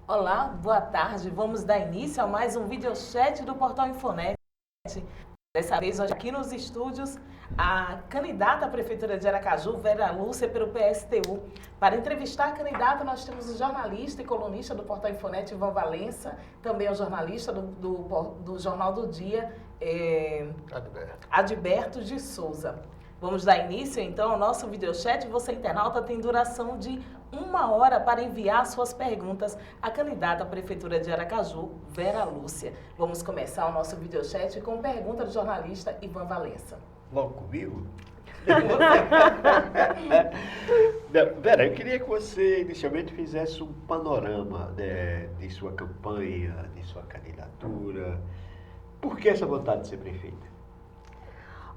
Olá, boa tarde. Vamos dar início a mais um videochat do Portal Infonet. Dessa vez, hoje aqui nos estúdios, a candidata à Prefeitura de Aracaju, Vera Lúcia, pelo PSTU. Para entrevistar a candidata, nós temos o jornalista e colunista do Portal Infonet, Ivan Valença, também o jornalista do Jornal do Dia, Adberto de Souza. Vamos dar início, então, ao nosso videochat. Você, internauta, tem duração de 1 hora para enviar suas perguntas à candidata à Prefeitura de Aracaju, Vera Lúcia. Vamos começar o nosso videochat com pergunta do jornalista Ivan Valença. Logo comigo? Vera, eu queria que você inicialmente fizesse um panorama de sua campanha, de sua candidatura. Por que essa vontade de ser prefeita?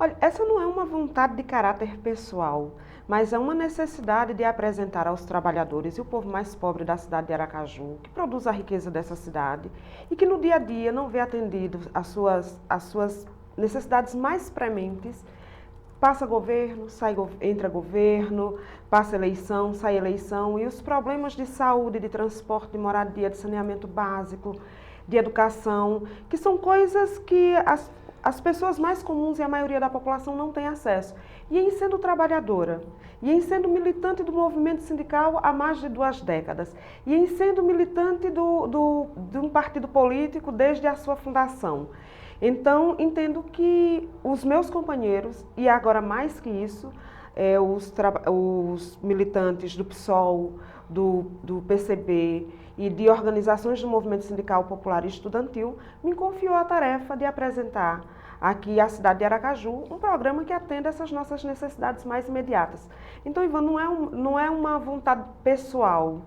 Olha, essa não é uma vontade de caráter pessoal, mas é uma necessidade de apresentar aos trabalhadores e o povo mais pobre da cidade de Aracaju, que produz a riqueza dessa cidade e que no dia a dia não vê atendido as suas necessidades mais prementes. Passa governo, entra governo, passa eleição, sai eleição, e os problemas de saúde, de transporte, de moradia, de saneamento básico, de educação, que são coisas que as pessoas mais comuns e a maioria da população não tem acesso. E em sendo trabalhadora, e em sendo militante do movimento sindical há mais de 2 décadas, e em sendo militante de um partido político desde a sua fundação. Então, entendo que os meus companheiros, e agora mais que isso, os militantes do PSOL, do PCB e de organizações do movimento sindical popular e estudantil, me confiou a tarefa de apresentar aqui à cidade de Aracaju um programa que atenda essas nossas necessidades mais imediatas. Então, Ivan, não é uma vontade pessoal,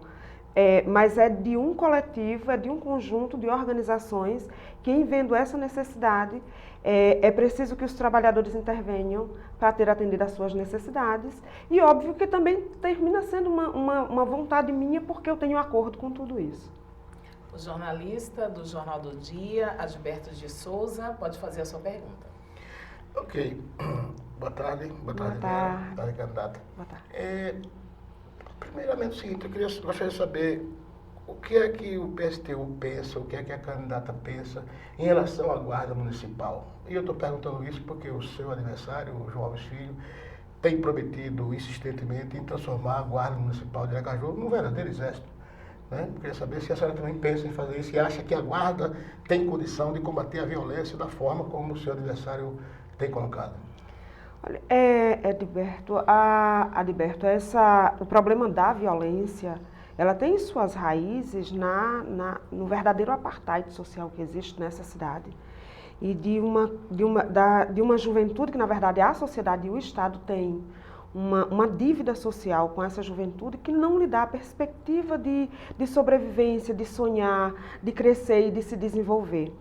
mas é de um coletivo, é de um conjunto de organizações que, em vendo essa necessidade, é preciso que os trabalhadores intervenham para ter atendido às suas necessidades. E óbvio que também termina sendo uma vontade minha, porque eu tenho acordo com tudo isso. O jornalista do Jornal do Dia, Adberto de Souza, pode fazer a sua pergunta. Ok. Boa tarde. Boa tarde. Boa tarde, candidata. Boa tarde. Primeiramente, é o seguinte, gostaria de saber o que é que o PSTU pensa, o que é que a candidata pensa em relação à Guarda Municipal. E eu estou perguntando isso porque o seu adversário, o João Alves Filho, tem prometido insistentemente em transformar a Guarda Municipal de Aracaju num verdadeiro exército. Né? Eu queria saber se a senhora também pensa em fazer isso e acha que a Guarda tem condição de combater a violência da forma como o seu adversário tem colocado. Olha, Adberto, o problema da violência, ela tem suas raízes no verdadeiro apartheid social que existe nessa cidade. E de uma juventude que, na verdade, a sociedade e o Estado têm uma dívida social com essa juventude que não lhe dá a perspectiva de sobrevivência, de sonhar, de crescer e de se desenvolver.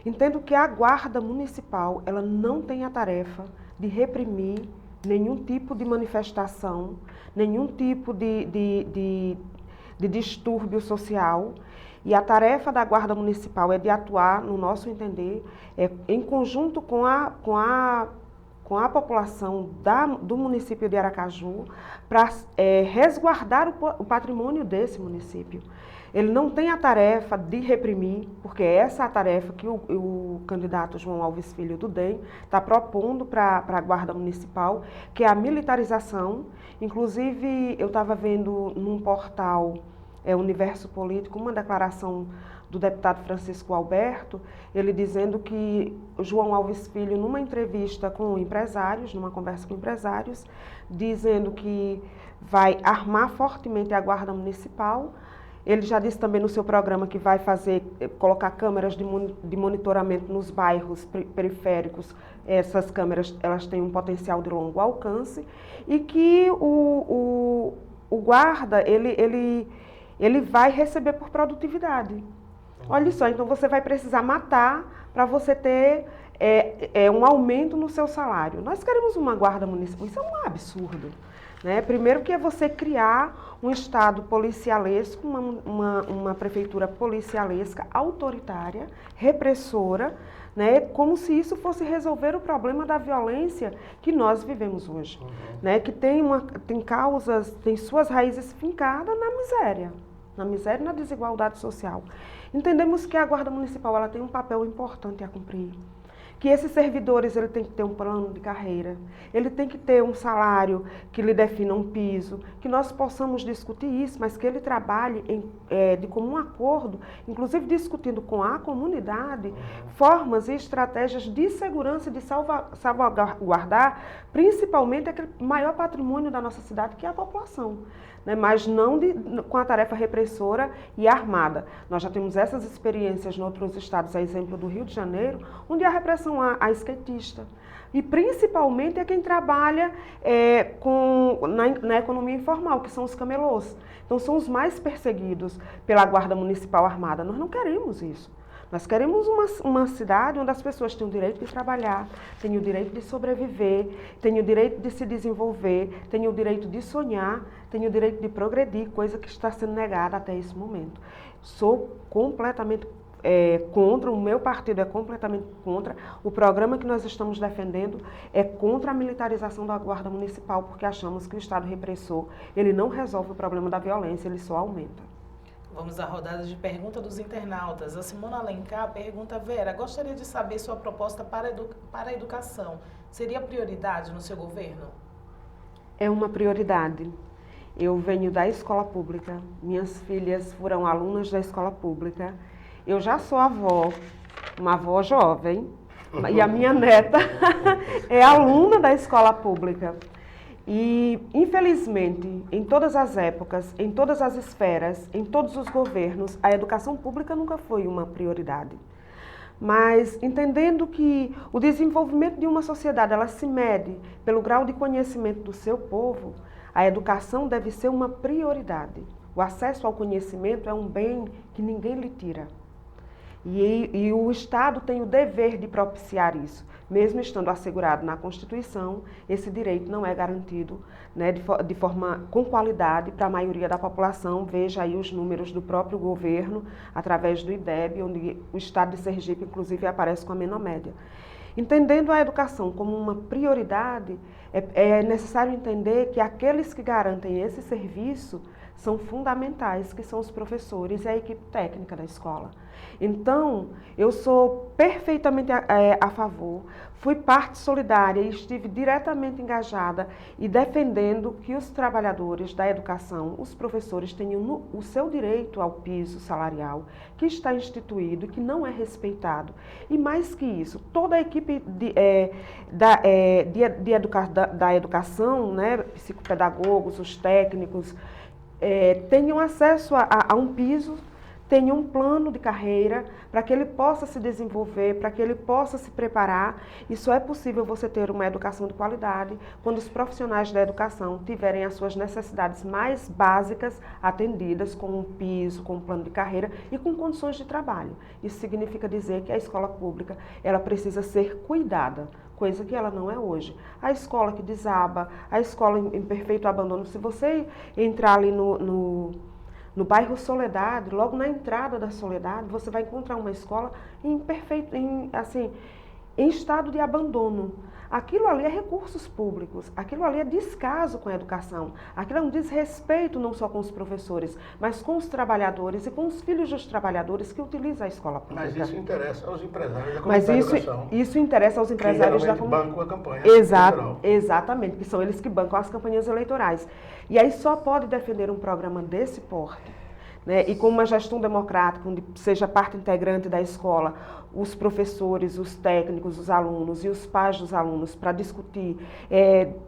Entendo que a Guarda Municipal, ela não tem a tarefa de reprimir nenhum tipo de manifestação, nenhum tipo de distúrbio social. E a tarefa da Guarda Municipal é de atuar, no nosso entender, em conjunto com a população do município de Aracaju, para resguardar o patrimônio desse município. Ele não tem a tarefa de reprimir, porque essa é a tarefa que o candidato João Alves Filho do DEM está propondo para a Guarda Municipal, que é a militarização. Inclusive, eu estava vendo num portal Universo Político uma declaração do deputado Francisco Alberto, ele dizendo que o João Alves Filho, numa entrevista com empresários, numa conversa com empresários, dizendo que vai armar fortemente a Guarda Municipal. Ele já disse também no seu programa que vai colocar câmeras de monitoramento nos bairros periféricos. Essas câmeras, elas têm um potencial de longo alcance, e que o guarda, ele vai receber por produtividade. Olha só, então você vai precisar matar para você ter um aumento no seu salário. Nós queremos uma guarda municipal, isso é um absurdo. Né? Primeiro que é você criar um Estado policialesco, uma prefeitura policialesca, autoritária, repressora, né? Como se isso fosse resolver o problema da violência que nós vivemos hoje. Né? Que tem causas, tem suas raízes fincadas na miséria. na miséria e na desigualdade social. Entendemos que a Guarda Municipal ela tem um papel importante a cumprir. Que esses servidores ele tem que ter um plano de carreira, ele tem que ter um salário que lhe defina um piso, que nós possamos discutir isso, mas que ele trabalhe de comum acordo, inclusive discutindo com a comunidade formas e estratégias de segurança e de salvaguardar principalmente aquele maior patrimônio da nossa cidade, que é a população. Mas não com a tarefa repressora e armada. Nós já temos essas experiências em outros estados, a exemplo do Rio de Janeiro, onde a repressão a skatista. E principalmente é quem trabalha na economia informal, que são os camelôs. Então são os mais perseguidos pela Guarda Municipal Armada. Nós não queremos isso. Nós queremos uma cidade onde as pessoas têm o direito de trabalhar, têm o direito de sobreviver, têm o direito de se desenvolver, têm o direito de sonhar, têm o direito de progredir, coisa que está sendo negada até esse momento. Sou completamente contra, o meu partido é completamente contra, o programa que nós estamos defendendo é contra a militarização da Guarda Municipal, porque achamos que o Estado repressor, ele não resolve o problema da violência, ele só aumenta. Vamos à rodada de pergunta dos internautas. A Simona Alencar pergunta: Vera, gostaria de saber sua proposta para a educação. Seria prioridade no seu governo? É uma prioridade. Eu venho da escola pública, minhas filhas foram alunas da escola pública. Eu já sou avó, uma avó jovem, e a minha neta é aluna da escola pública. E, infelizmente, em todas as épocas, em todas as esferas, em todos os governos, a educação pública nunca foi uma prioridade. Mas, entendendo que o desenvolvimento de uma sociedade ela se mede pelo grau de conhecimento do seu povo, a educação deve ser uma prioridade. O acesso ao conhecimento é um bem que ninguém lhe tira. E o Estado tem o dever de propiciar isso. Mesmo estando assegurado na Constituição, esse direito não é garantido, né, de forma com qualidade para a maioria da população. Veja aí os números do próprio governo, através do IDEB, onde o Estado de Sergipe, inclusive, aparece com a menor média. Entendendo a educação como uma prioridade, é necessário entender que aqueles que garantem esse serviço são fundamentais, que são os professores e a equipe técnica da escola. Então, eu sou perfeitamente a favor, fui parte solidária e estive diretamente engajada e defendendo que os trabalhadores da educação, os professores, tenham o seu direito ao piso salarial, que está instituído e que não é respeitado. E mais que isso, toda a equipe da educação, né, psicopedagogos, os técnicos, tenham acesso a um piso, tenham um plano de carreira para que ele possa se desenvolver, para que ele possa se preparar. E só é possível você ter uma educação de qualidade quando os profissionais da educação tiverem as suas necessidades mais básicas atendidas com um piso, com um plano de carreira e com condições de trabalho. Isso significa dizer que a escola pública ela precisa ser cuidada, coisa que ela não é hoje. A escola que desaba, a escola em perfeito abandono. Se você entrar ali no bairro Soledade, logo na entrada da Soledade, você vai encontrar uma escola em estado de abandono. Aquilo ali é recursos públicos, aquilo ali é descaso com a educação, aquilo é um desrespeito não só com os professores, mas com os trabalhadores e com os filhos dos trabalhadores que utilizam a escola pública. Mas isso interessa aos empresários da comunidade da educação. Isso interessa aos empresários da comunidade. Bancam a campanha Exatamente, que são eles que bancam as campanhas eleitorais. E aí só pode defender um programa desse porte, né, e com uma gestão democrática, onde seja parte integrante da escola, os professores, os técnicos, os alunos e os pais dos alunos, para discutir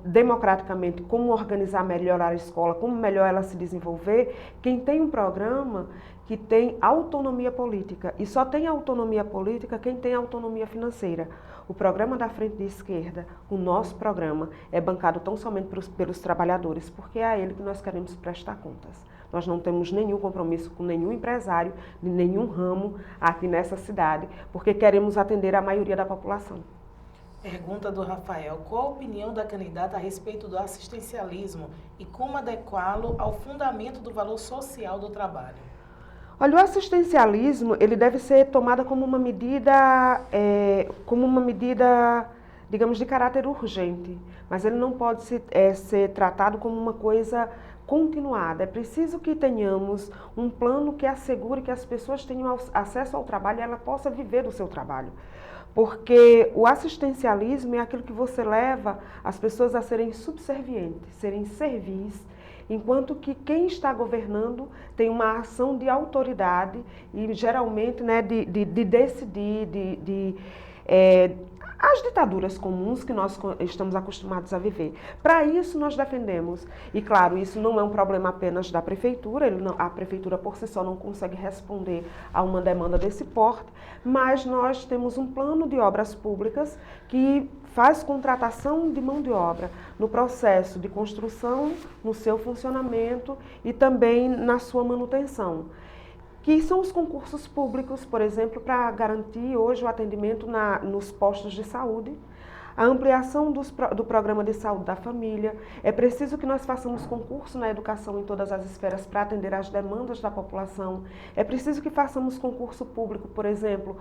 democraticamente como organizar melhor a escola, como melhor ela se desenvolver. Quem tem um programa que tem autonomia política, e só tem autonomia política quem tem autonomia financeira. O programa da Frente de Esquerda, o nosso programa, é bancado tão somente pelos trabalhadores, porque é a ele que nós queremos prestar contas. Nós não temos nenhum compromisso com nenhum empresário, de nenhum ramo aqui nessa cidade, porque queremos atender a maioria da população. Pergunta do Rafael: qual a opinião da candidata a respeito do assistencialismo e como adequá-lo ao fundamento do valor social do trabalho? Olha, o assistencialismo ele deve ser tomado como uma medida digamos, de caráter urgente, mas ele não pode ser tratado como uma coisa continuada. É preciso que tenhamos um plano que assegure que as pessoas tenham acesso ao trabalho e ela possa viver do seu trabalho. Porque o assistencialismo é aquilo que você leva as pessoas a serem subservientes, serem servis, enquanto que quem está governando tem uma ação de autoridade e geralmente, né, de decidir, as ditaduras comuns que nós estamos acostumados a viver. Para isso nós defendemos, e claro, isso não é um problema apenas da prefeitura, a prefeitura por si só não consegue responder a uma demanda desse porte, mas nós temos um plano de obras públicas que faz contratação de mão de obra no processo de construção, no seu funcionamento e também na sua manutenção, que são os concursos públicos, por exemplo, para garantir hoje o atendimento nos postos de saúde, a ampliação do programa de saúde da família. É preciso que nós façamos concurso na educação em todas as esferas para atender às demandas da população. É preciso que façamos concurso público, por exemplo,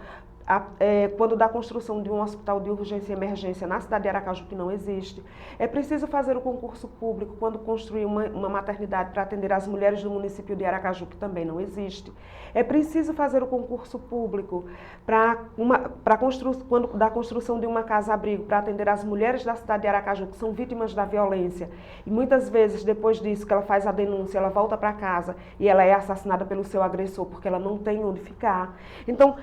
quando da construção de um hospital de urgência e emergência na cidade de Aracaju, que não existe. É preciso fazer o concurso público quando construir uma maternidade para atender as mulheres do município de Aracaju, que também não existe. É preciso fazer o concurso público quando da construção de uma casa-abrigo para atender as mulheres da cidade de Aracaju, que são vítimas da violência. E muitas vezes, depois disso, que ela faz a denúncia, ela volta para casa e ela é assassinada pelo seu agressor, porque ela não tem onde ficar. Então,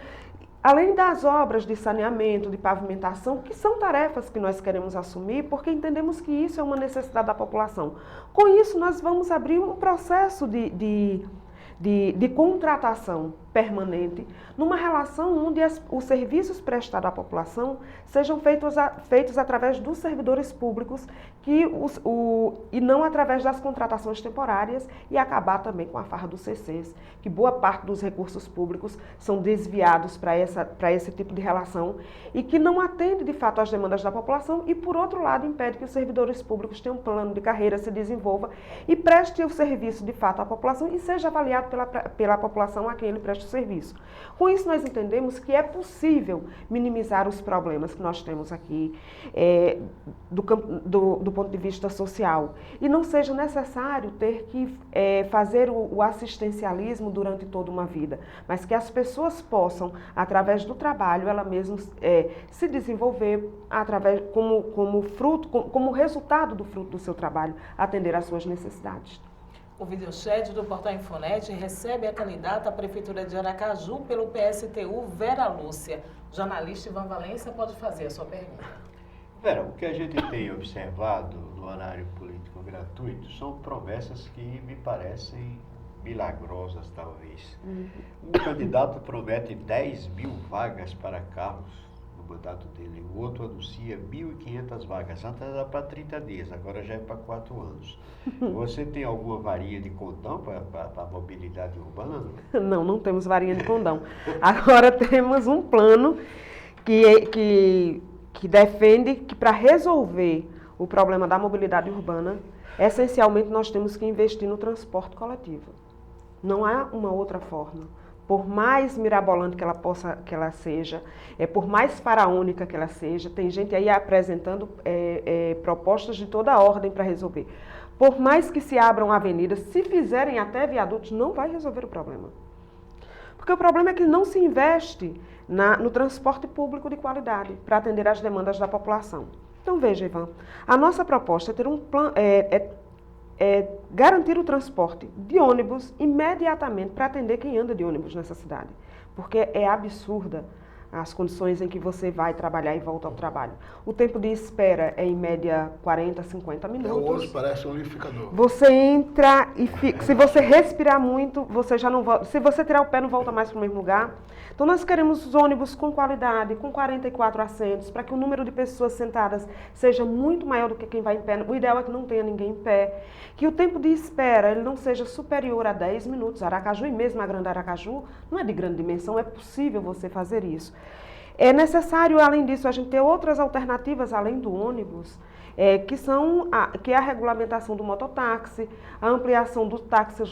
além das obras de saneamento, de pavimentação, que são tarefas que nós queremos assumir, porque entendemos que isso é uma necessidade da população. Com isso, nós vamos abrir um processo de contratação permanente, numa relação onde os serviços prestados à população sejam feitos através dos servidores públicos e não através das contratações temporárias, e acabar também com a farra dos CCs, que boa parte dos recursos públicos são desviados para esse tipo de relação e que não atende de fato às demandas da população e, por outro lado, impede que os servidores públicos tenham um plano de carreira, se desenvolva e preste o serviço de fato à população e seja avaliado pela população a quem ele presta o serviço. Com isso, nós entendemos que é possível minimizar os problemas que nós temos aqui do ponto de vista social e não seja necessário ter que fazer o assistencialismo durante toda uma vida, mas que as pessoas possam, através do trabalho, ela mesma se desenvolver como resultado do fruto do seu trabalho, atender às suas necessidades. O videochat do Portal Infonet recebe a candidata à Prefeitura de Aracaju pelo PSTU, Vera Lúcia. O jornalista Ivan Valência pode fazer a sua pergunta. Vera, o que a gente tem observado no horário político gratuito são promessas que me parecem milagrosas, talvez. Um candidato promete 10 mil vagas para carros no mandato dele, o outro anuncia 1.500 vagas. Antes era para 30 dias, agora já é para 4 anos. Você tem alguma varinha de condão para a mobilidade urbana? Não, não temos varinha de condão. Agora temos um plano que defende que para resolver o problema da mobilidade urbana, essencialmente nós temos que investir no transporte coletivo. Não há uma outra forma. Por mais mirabolante que ela seja, por mais faraônica que ela seja, tem gente aí apresentando propostas de toda a ordem para resolver. Por mais que se abram avenidas, se fizerem até viadutos, não vai resolver o problema. Porque o problema é que não se investe no transporte público de qualidade para atender às demandas da população. Então veja, Ivan, a nossa proposta é ter um plano, garantir o transporte de ônibus imediatamente para atender quem anda de ônibus nessa cidade. Porque é absurda as condições em que você vai trabalhar e volta ao trabalho. O tempo de espera é, em média, 40, 50 minutos. O ônibus parece um liquidificador. Você entra e fica... Se você respirar muito, você já não volta. Se você tirar o pé, não volta mais para o mesmo lugar. Então, nós queremos ônibus com qualidade, com 44 assentos, para que o número de pessoas sentadas seja muito maior do que quem vai em pé. O ideal é que não tenha ninguém em pé. Que o tempo de espera ele não seja superior a 10 minutos. Aracaju, e mesmo a Grande Aracaju, não é de grande dimensão, é possível você fazer isso. É necessário, além disso, a gente ter outras alternativas além do ônibus, que é a regulamentação do mototáxi, a ampliação dos táxis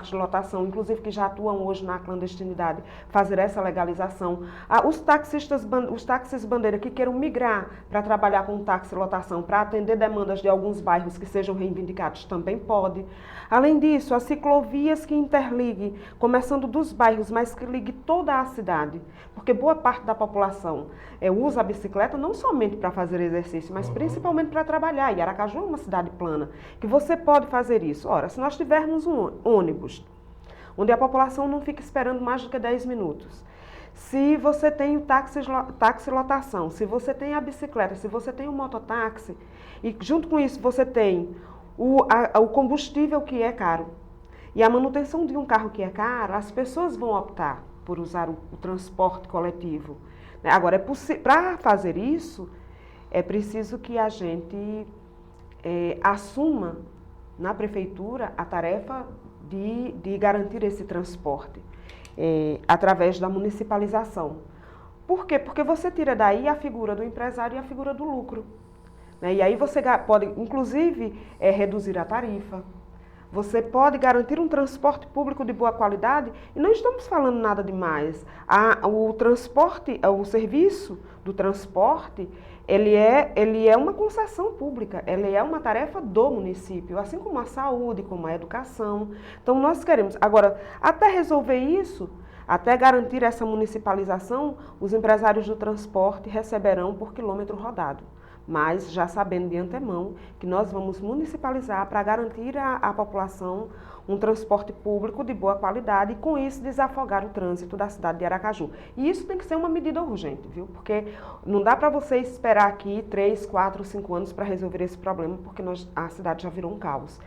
de lotação, inclusive que já atuam hoje na clandestinidade, fazer essa legalização. Os táxis bandeira que queiram migrar para trabalhar com táxi lotação, para atender demandas de alguns bairros que sejam reivindicados, também pode. Além disso, as ciclovias que interliguem, começando dos bairros, mas que ligue toda a cidade, porque boa parte da população usa a bicicleta não somente para fazer exercício, mas principalmente para trabalhar. E Aracaju é uma cidade plana, que você pode fazer isso. Ora, se nós tivermos um ônibus, onde a população não fica esperando mais do que 10 minutos, se você tem o táxi lotação, se você tem a bicicleta, se você tem o mototáxi, e junto com isso você tem o combustível que é caro, e a manutenção de um carro que é caro, as pessoas vão optar por usar o transporte coletivo. Agora, para fazer isso, é preciso que a gente assuma na prefeitura a tarefa de garantir esse transporte através da municipalização. Por quê? Porque você tira daí a figura do empresário e a figura do lucro. E aí você pode, inclusive, reduzir a tarifa. Você pode garantir um transporte público de boa qualidade e não estamos falando nada demais. O serviço do transporte, ele é uma concessão pública, ele é uma tarefa do município, assim como a saúde, como a educação. Então nós queremos, agora, até resolver isso, até garantir essa municipalização, os empresários do transporte receberão por quilômetro rodado. Mas já sabendo de antemão que nós vamos municipalizar para garantir à população um transporte público de boa qualidade e com isso desafogar o trânsito da cidade de Aracaju. E isso tem que ser uma medida urgente, viu? Porque não dá para você esperar aqui 3, 4, 5 anos para resolver esse problema, porque a cidade já virou um caos.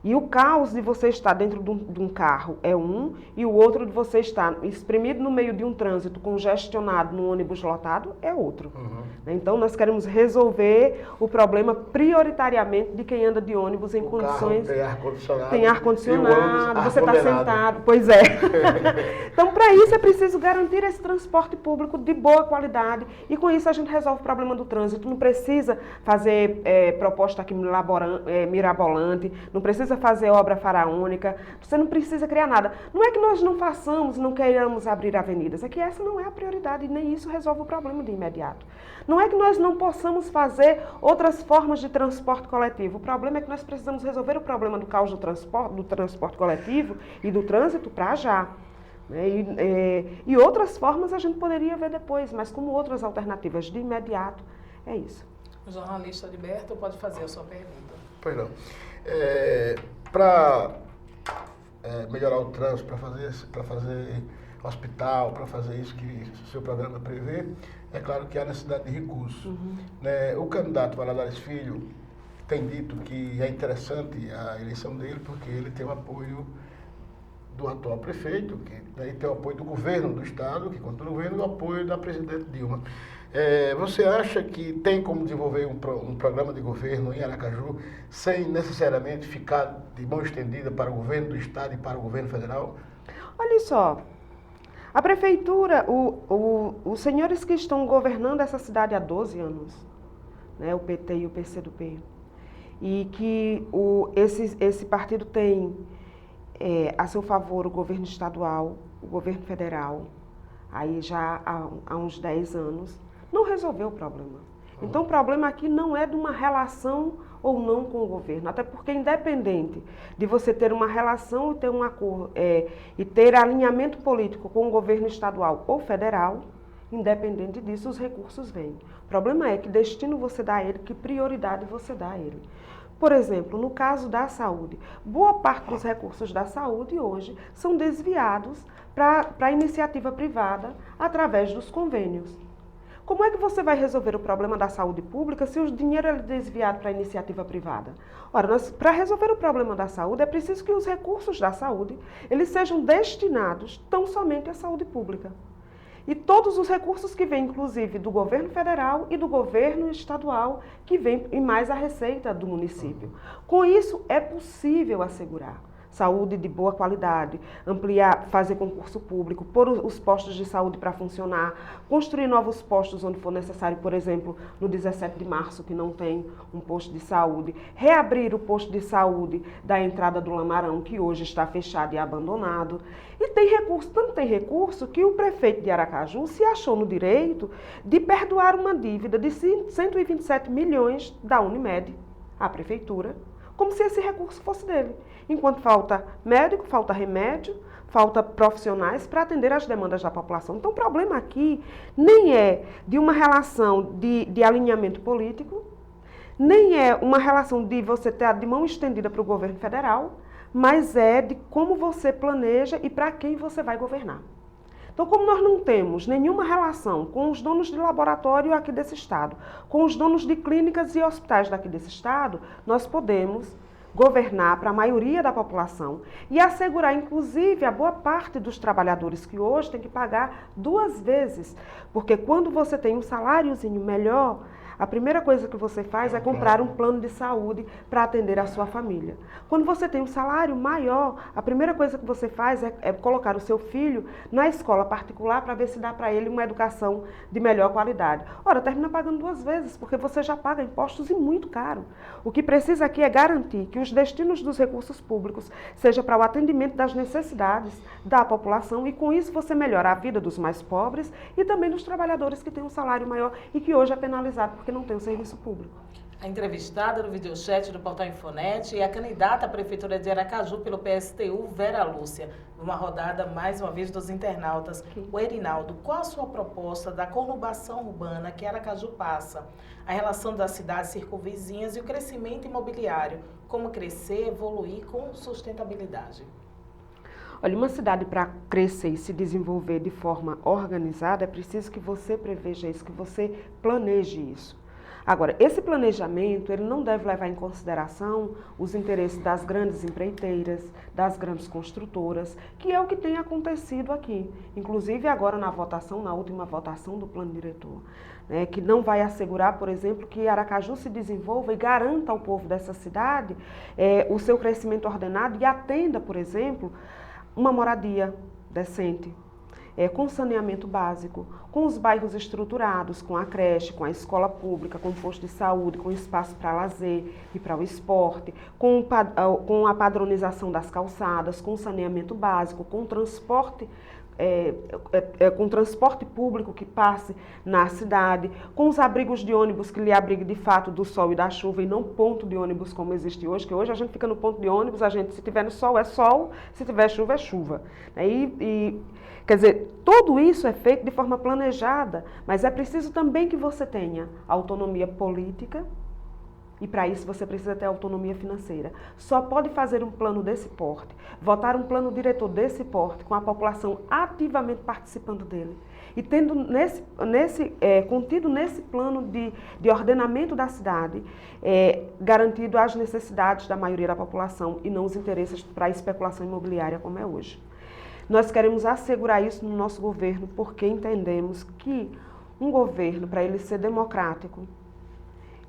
E o caos de você estar dentro de um carro é um, e o outro de você estar espremido no meio de um trânsito congestionado no ônibus lotado é outro. Então, nós queremos resolver o problema prioritariamente de quem anda de ônibus em condições... Tem ar-condicionado. Tem ar-condicionado, você está sentado. Pois é. Então, para isso é preciso garantir esse transporte público de boa qualidade e com isso a gente resolve o problema do trânsito. Não precisa fazer proposta aqui mirabolante, não precisa fazer obra faraônica, você não precisa criar nada. Não é que nós não façamos, não queiramos abrir avenidas, é que essa não é a prioridade e nem isso resolve o problema de imediato. Não é que nós não possamos fazer outras formas de transporte coletivo, o problema é que nós precisamos resolver o problema do caos do transporte coletivo e do trânsito para já. E outras formas a gente poderia ver depois, mas como outras alternativas de imediato, é isso. O jornalista Alberto pode fazer a sua pergunta. Pois não. Para melhorar o trânsito, para fazer hospital, para fazer isso que o seu programa prevê, é claro que há necessidade de recursos. O candidato Valadares Filho tem dito que é interessante a eleição dele porque ele tem o apoio do atual prefeito, que tem o apoio do governo do estado, que continua no governo, e o apoio da presidente Dilma. Você acha que tem como desenvolver um programa de governo em Aracaju sem necessariamente ficar de mão estendida para o governo do estado e para o governo federal? Olha só, a prefeitura, os senhores que estão governando essa cidade há 12 anos, o PT e o PCdoB, e que esse partido tem a seu favor o governo estadual, o governo federal, aí já há uns 10 anos, não resolveu o problema. Então o problema aqui não é de uma relação ou não com o governo, até porque independente de você ter uma relação e ter um acordo, e ter alinhamento político com o governo estadual ou federal, independente disso os recursos vêm. O problema é que destino você dá a ele, que prioridade você dá a ele. Por exemplo, no caso da saúde, boa parte dos recursos da saúde hoje são desviados para a iniciativa privada através dos convênios. Como é que você vai resolver o problema da saúde pública se o dinheiro é desviado para a iniciativa privada? Ora, para resolver o problema da saúde é preciso que os recursos da saúde eles sejam destinados tão somente à saúde pública. E todos os recursos que vêm, inclusive, do governo federal e do governo estadual, que vêm e mais a receita do município. Com isso, é possível assegurar. saúde de boa qualidade, ampliar, fazer concurso público, pôr os postos de saúde para funcionar, construir novos postos onde for necessário, por exemplo, no 17 de março, que não tem um posto de saúde, reabrir o posto de saúde da entrada do Lamarão, que hoje está fechado e abandonado. E tem recurso, tanto tem recurso que o prefeito de Aracaju se achou no direito de perdoar uma dívida de 127 milhões da Unimed à prefeitura, como se esse recurso fosse dele. Enquanto falta médico, falta remédio, falta profissionais para atender às demandas da população. Então, o problema aqui nem é de uma relação de alinhamento político, nem é uma relação de você ter de mão estendida para o governo federal, mas é de como você planeja e para quem você vai governar. Então, como nós não temos nenhuma relação com os donos de laboratório aqui desse estado, com os donos de clínicas e hospitais daqui desse estado, nós podemos governar para a maioria da população e assegurar, inclusive, a boa parte dos trabalhadores que hoje tem que pagar 2 vezes. Porque quando você tem um saláriozinho melhor, a primeira coisa que você faz é comprar um plano de saúde para atender a sua família. Quando você tem um salário maior, a primeira coisa que você faz é colocar o seu filho na escola particular para ver se dá para ele uma educação de melhor qualidade. Ora, termina pagando 2 vezes, porque você já paga impostos e muito caro. O que precisa aqui é garantir que os destinos dos recursos públicos seja para o atendimento das necessidades da população e com isso você melhora a vida dos mais pobres e também dos trabalhadores que têm um salário maior e que hoje é penalizado porque não tem um serviço público. A entrevistada no videochat do Portal Infonet é a candidata à Prefeitura de Aracaju pelo PSTU, Vera Lúcia. Numa rodada, mais uma vez, dos internautas. O Erinaldo, qual a sua proposta da conurbação urbana que Aracaju passa? A relação das cidades circunvizinhas e o crescimento imobiliário. Como crescer, evoluir com sustentabilidade? Olha, uma cidade para crescer e se desenvolver de forma organizada, é preciso que você preveja isso, que você planeje isso. Agora, esse planejamento, ele não deve levar em consideração os interesses das grandes empreiteiras, das grandes construtoras, que é o que tem acontecido aqui. Inclusive agora na votação, na última votação do plano diretor, né, que não vai assegurar, por exemplo, que Aracaju se desenvolva e garanta ao povo dessa cidade o seu crescimento ordenado e atenda, por exemplo, uma moradia decente, com saneamento básico, com os bairros estruturados, com a creche, com a escola pública, com o posto de saúde, com espaço para lazer e para o esporte, com a padronização das calçadas, com saneamento básico, com transporte com transporte público que passe na cidade, com os abrigos de ônibus que lhe abrigue de fato do sol e da chuva e não ponto de ônibus como existe hoje, que hoje a gente fica no ponto de ônibus, se tiver no sol é sol, se tiver chuva é chuva. Quer dizer, tudo isso é feito de forma planejada, mas é preciso também que você tenha autonomia política e para isso você precisa ter autonomia financeira. Só pode fazer um plano desse porte, votar um plano diretor desse porte, com a população ativamente participando dele. E tendo contido nesse plano de ordenamento da cidade, garantido as necessidades da maioria da população e não os interesses para a especulação imobiliária como é hoje. Nós queremos assegurar isso no nosso governo porque entendemos que um governo, para ele ser democrático,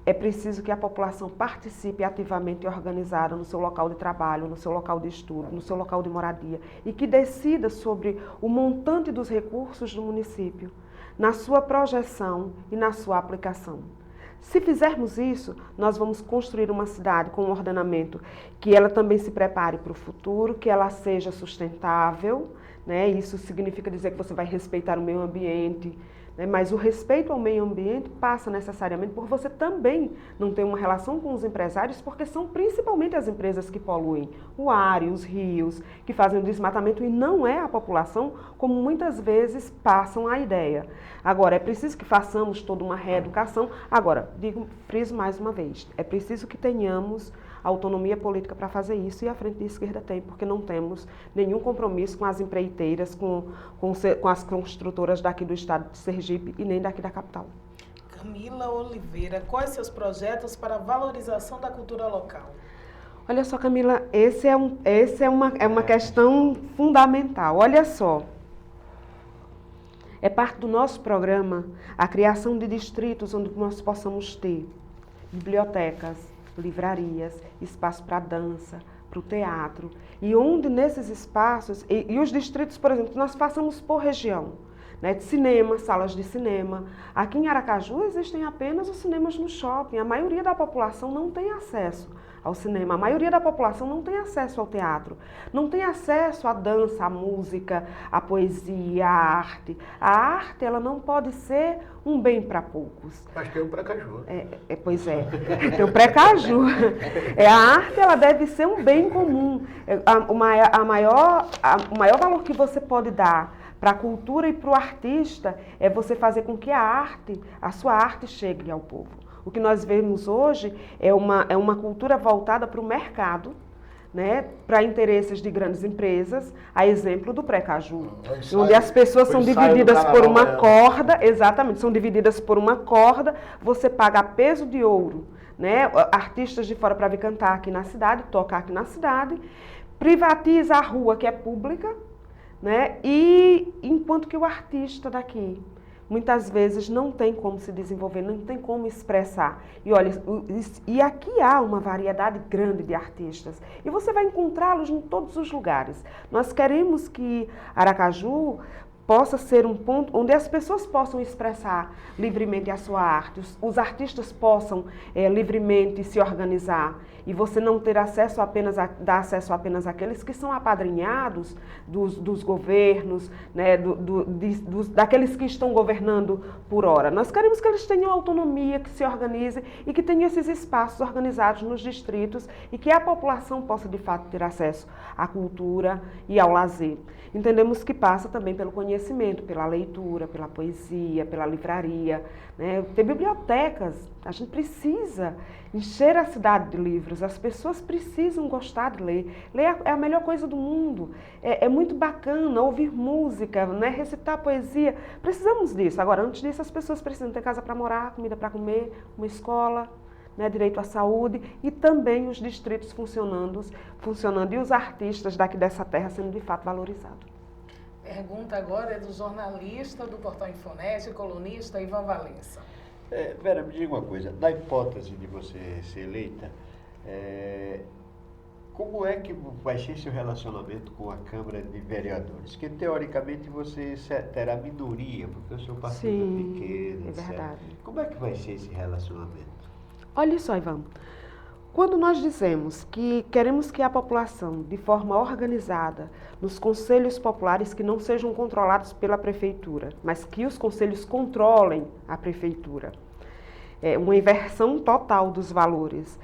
é preciso que a população participe ativamente e organizada no seu local de trabalho, no seu local de estudo, no seu local de moradia e que decida sobre o montante dos recursos do município, na sua projeção e na sua aplicação. Se fizermos isso, nós vamos construir uma cidade com um ordenamento que ela também se prepare para o futuro, que ela seja sustentável, né? Isso significa dizer que você vai respeitar o meio ambiente, mas o respeito ao meio ambiente passa necessariamente por você também não ter uma relação com os empresários, porque são principalmente as empresas que poluem o ar e os rios, que fazem o desmatamento e não é a população, como muitas vezes passam a ideia. Agora, é preciso que façamos toda uma reeducação. Agora, friso mais uma vez, é preciso que tenhamos autonomia política para fazer isso e a Frente de Esquerda tem, porque não temos nenhum compromisso com as empreiteiras, com as construtoras daqui do estado de Sergipe e nem daqui da capital. Camila Oliveira, quais seus projetos para a valorização da cultura local? Olha só, Camila, esse é uma questão fundamental. Olha só, é parte do nosso programa a criação de distritos onde nós possamos ter bibliotecas, livrarias, espaço para dança, para o teatro. E onde nesses espaços, e os distritos, por exemplo, nós passamos por região, né, de cinema, salas de cinema. Aqui em Aracaju existem apenas os cinemas no shopping. A maioria da população não tem acesso ao cinema, a maioria da população não tem acesso ao teatro, não tem acesso à dança, à música, à poesia, à arte. A arte, ela não pode ser um bem para poucos. Mas tem o Precaju. Pois é, tem o Precaju. A arte, ela deve ser um bem comum. O maior valor que você pode dar para a cultura e para o artista é você fazer com que a sua arte chegue ao povo. O que nós vemos hoje é uma cultura voltada para o mercado, né, para interesses de grandes empresas, a exemplo do Precaju, onde as pessoas são divididas por uma corda, exatamente, são divididas por uma corda, você paga a peso de ouro, né, artistas de fora para vir cantar aqui na cidade, tocar aqui na cidade, privatiza a rua que é pública, né, e enquanto que o artista daqui muitas vezes não tem como se desenvolver, não tem como expressar. E olha, e aqui há uma variedade grande de artistas. E você vai encontrá-los em todos os lugares. Nós queremos que Aracaju possa ser um ponto onde as pessoas possam expressar livremente a sua arte, os artistas possam livremente se organizar e você não ter acesso dar acesso apenas àqueles que são apadrinhados dos governos, né, daqueles que estão governando por hora. Nós queremos que eles tenham autonomia, que se organizem e que tenham esses espaços organizados nos distritos e que a população possa de fato ter acesso à cultura e ao lazer. Entendemos que passa também pelo conhecimento, pela leitura, pela poesia, pela livraria, né? Ter bibliotecas, a gente precisa encher a cidade de livros, as pessoas precisam gostar de ler. Ler é a melhor coisa do mundo, é muito bacana ouvir música, né? Recitar poesia, precisamos disso. Agora, antes disso, as pessoas precisam ter casa para morar, comida para comer, uma escola, né, direito à saúde e também os distritos funcionando e os artistas daqui dessa terra sendo de fato valorizados. Pergunta agora é do jornalista do Portal Infonet, colunista Ivan Valença. Vera, me diga uma coisa, na hipótese de você ser eleita, como é que vai ser seu relacionamento com a Câmara de Vereadores? Que teoricamente você terá minoria, porque o seu partido é pequeno, é verdade. Como é que vai ser esse relacionamento? Olha só, Ivan, quando nós dizemos que queremos que a população, de forma organizada, nos conselhos populares que não sejam controlados pela prefeitura, mas que os conselhos controlem a prefeitura, é uma inversão total dos valores,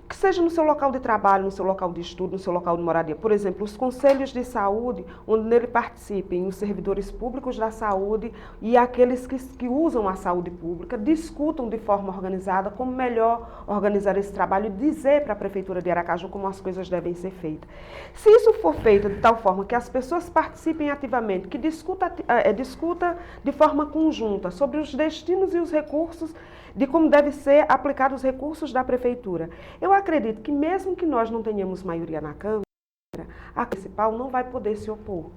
que seja no seu local de trabalho, no seu local de estudo, no seu local de moradia. Por exemplo, os conselhos de saúde, onde nele participem os servidores públicos da saúde e aqueles que usam a saúde pública, discutam de forma organizada como melhor organizar esse trabalho e dizer para a Prefeitura de Aracaju como as coisas devem ser feitas. Se isso for feito de tal forma que as pessoas participem ativamente, que discuta de forma conjunta sobre os destinos e os recursos, de como devem ser aplicados os recursos da Prefeitura. Eu acredito que mesmo que nós não tenhamos maioria na Câmara, a municipal não vai poder se opor.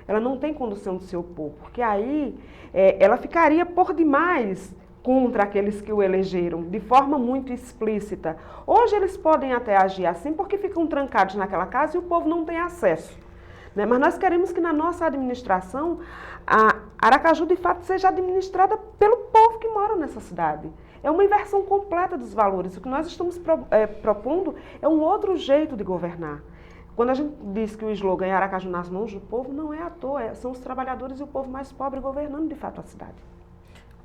Ela não tem condição de se opor, porque aí ela ficaria por demais contra aqueles que o elegeram, de forma muito explícita. Hoje eles podem até agir assim porque ficam trancados naquela casa e o povo não tem acesso. Né? Mas nós queremos que na nossa administração, a Aracaju de fato seja administrada pelo povo que mora nessa cidade. É uma inversão completa dos valores. O que nós estamos propondo é um outro jeito de governar. Quando a gente diz que o slogan é Aracaju nas mãos do povo, não é à toa, são os trabalhadores e o povo mais pobre governando de fato a cidade.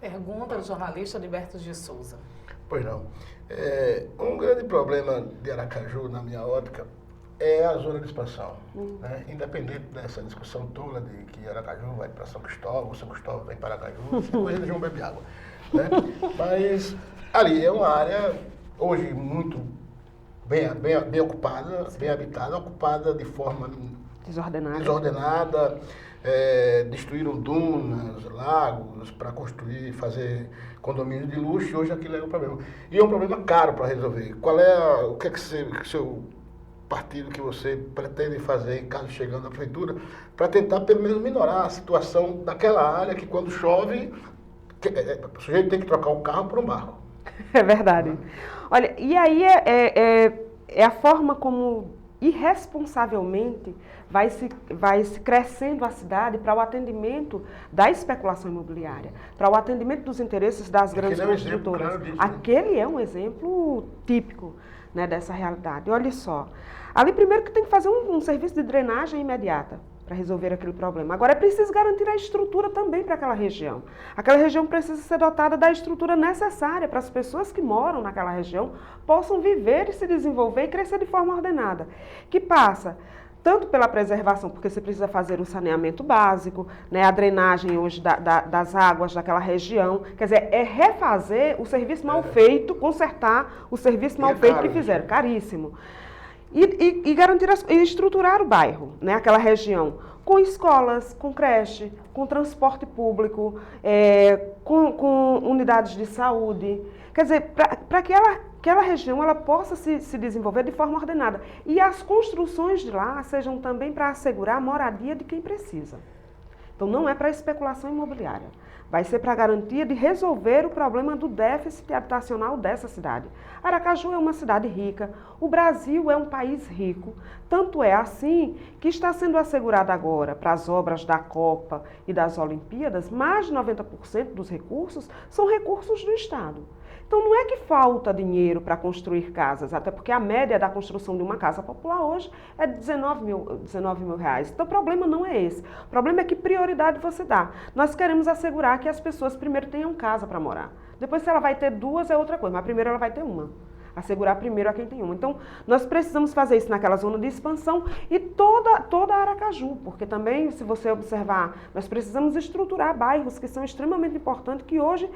Pergunta do jornalista Liberto de Souza. Pois não. Um grande problema de Aracaju, na minha ótica, é a zona de expansão. Né? Independente dessa discussão tola de que Aracaju vai para São Cristóvão vem para Aracaju, isso é coisa de João Bebe Água. Né? Mas ali é uma área hoje muito bem ocupada, bem habitada, ocupada de forma desordenada, destruíram dunas, lagos para construir, fazer condomínios de luxo e hoje aquilo é um problema. E é um problema caro para resolver. O que é que seu partido que você pretende fazer em caso chegando à prefeitura para tentar pelo menos minorar a situação daquela área que quando chove o sujeito tem que trocar o carro por um barco. É verdade. Olha, e aí é a forma como irresponsavelmente vai se crescendo a cidade para o atendimento da especulação imobiliária, para o atendimento dos interesses das grandes construtoras. Claro disso, né? Aquele é um exemplo típico, né, dessa realidade. Olha só, ali primeiro que tem que fazer um serviço de drenagem imediata para resolver aquele problema. Agora é preciso garantir a estrutura também para aquela região. Aquela região precisa ser dotada da estrutura necessária para as pessoas que moram naquela região possam viver e se desenvolver e crescer de forma ordenada, que passa tanto pela preservação, porque você precisa fazer o saneamento básico, né, a drenagem hoje das águas daquela região. Quer dizer, é refazer o serviço mal feito, consertar o serviço mal feito que fizeram, caríssimo. E garantir e estruturar o bairro, né, aquela região, com escolas, com creche, com transporte público, com unidades de saúde. Quer dizer, para que aquela região ela possa se desenvolver de forma ordenada. E as construções de lá sejam também para assegurar a moradia de quem precisa. Então, não é para especulação imobiliária. Vai ser para a garantia de resolver o problema do déficit habitacional dessa cidade. Aracaju é uma cidade rica, o Brasil é um país rico, tanto é assim que está sendo assegurado agora para as obras da Copa e das Olimpíadas, mais de 90% dos recursos são recursos do Estado. Então não é que falta dinheiro para construir casas, até porque a média da construção de uma casa popular hoje é de 19 mil reais. Então o problema não é esse. O problema é que prioridade você dá. Nós queremos assegurar que as pessoas primeiro tenham casa para morar. Depois, se ela vai ter duas, é outra coisa, mas primeiro ela vai ter uma. Assegurar primeiro a quem tem uma. Então, nós precisamos fazer isso naquela zona de expansão e toda Aracaju, porque também, se você observar, nós precisamos estruturar bairros que são extremamente importantes, que hoje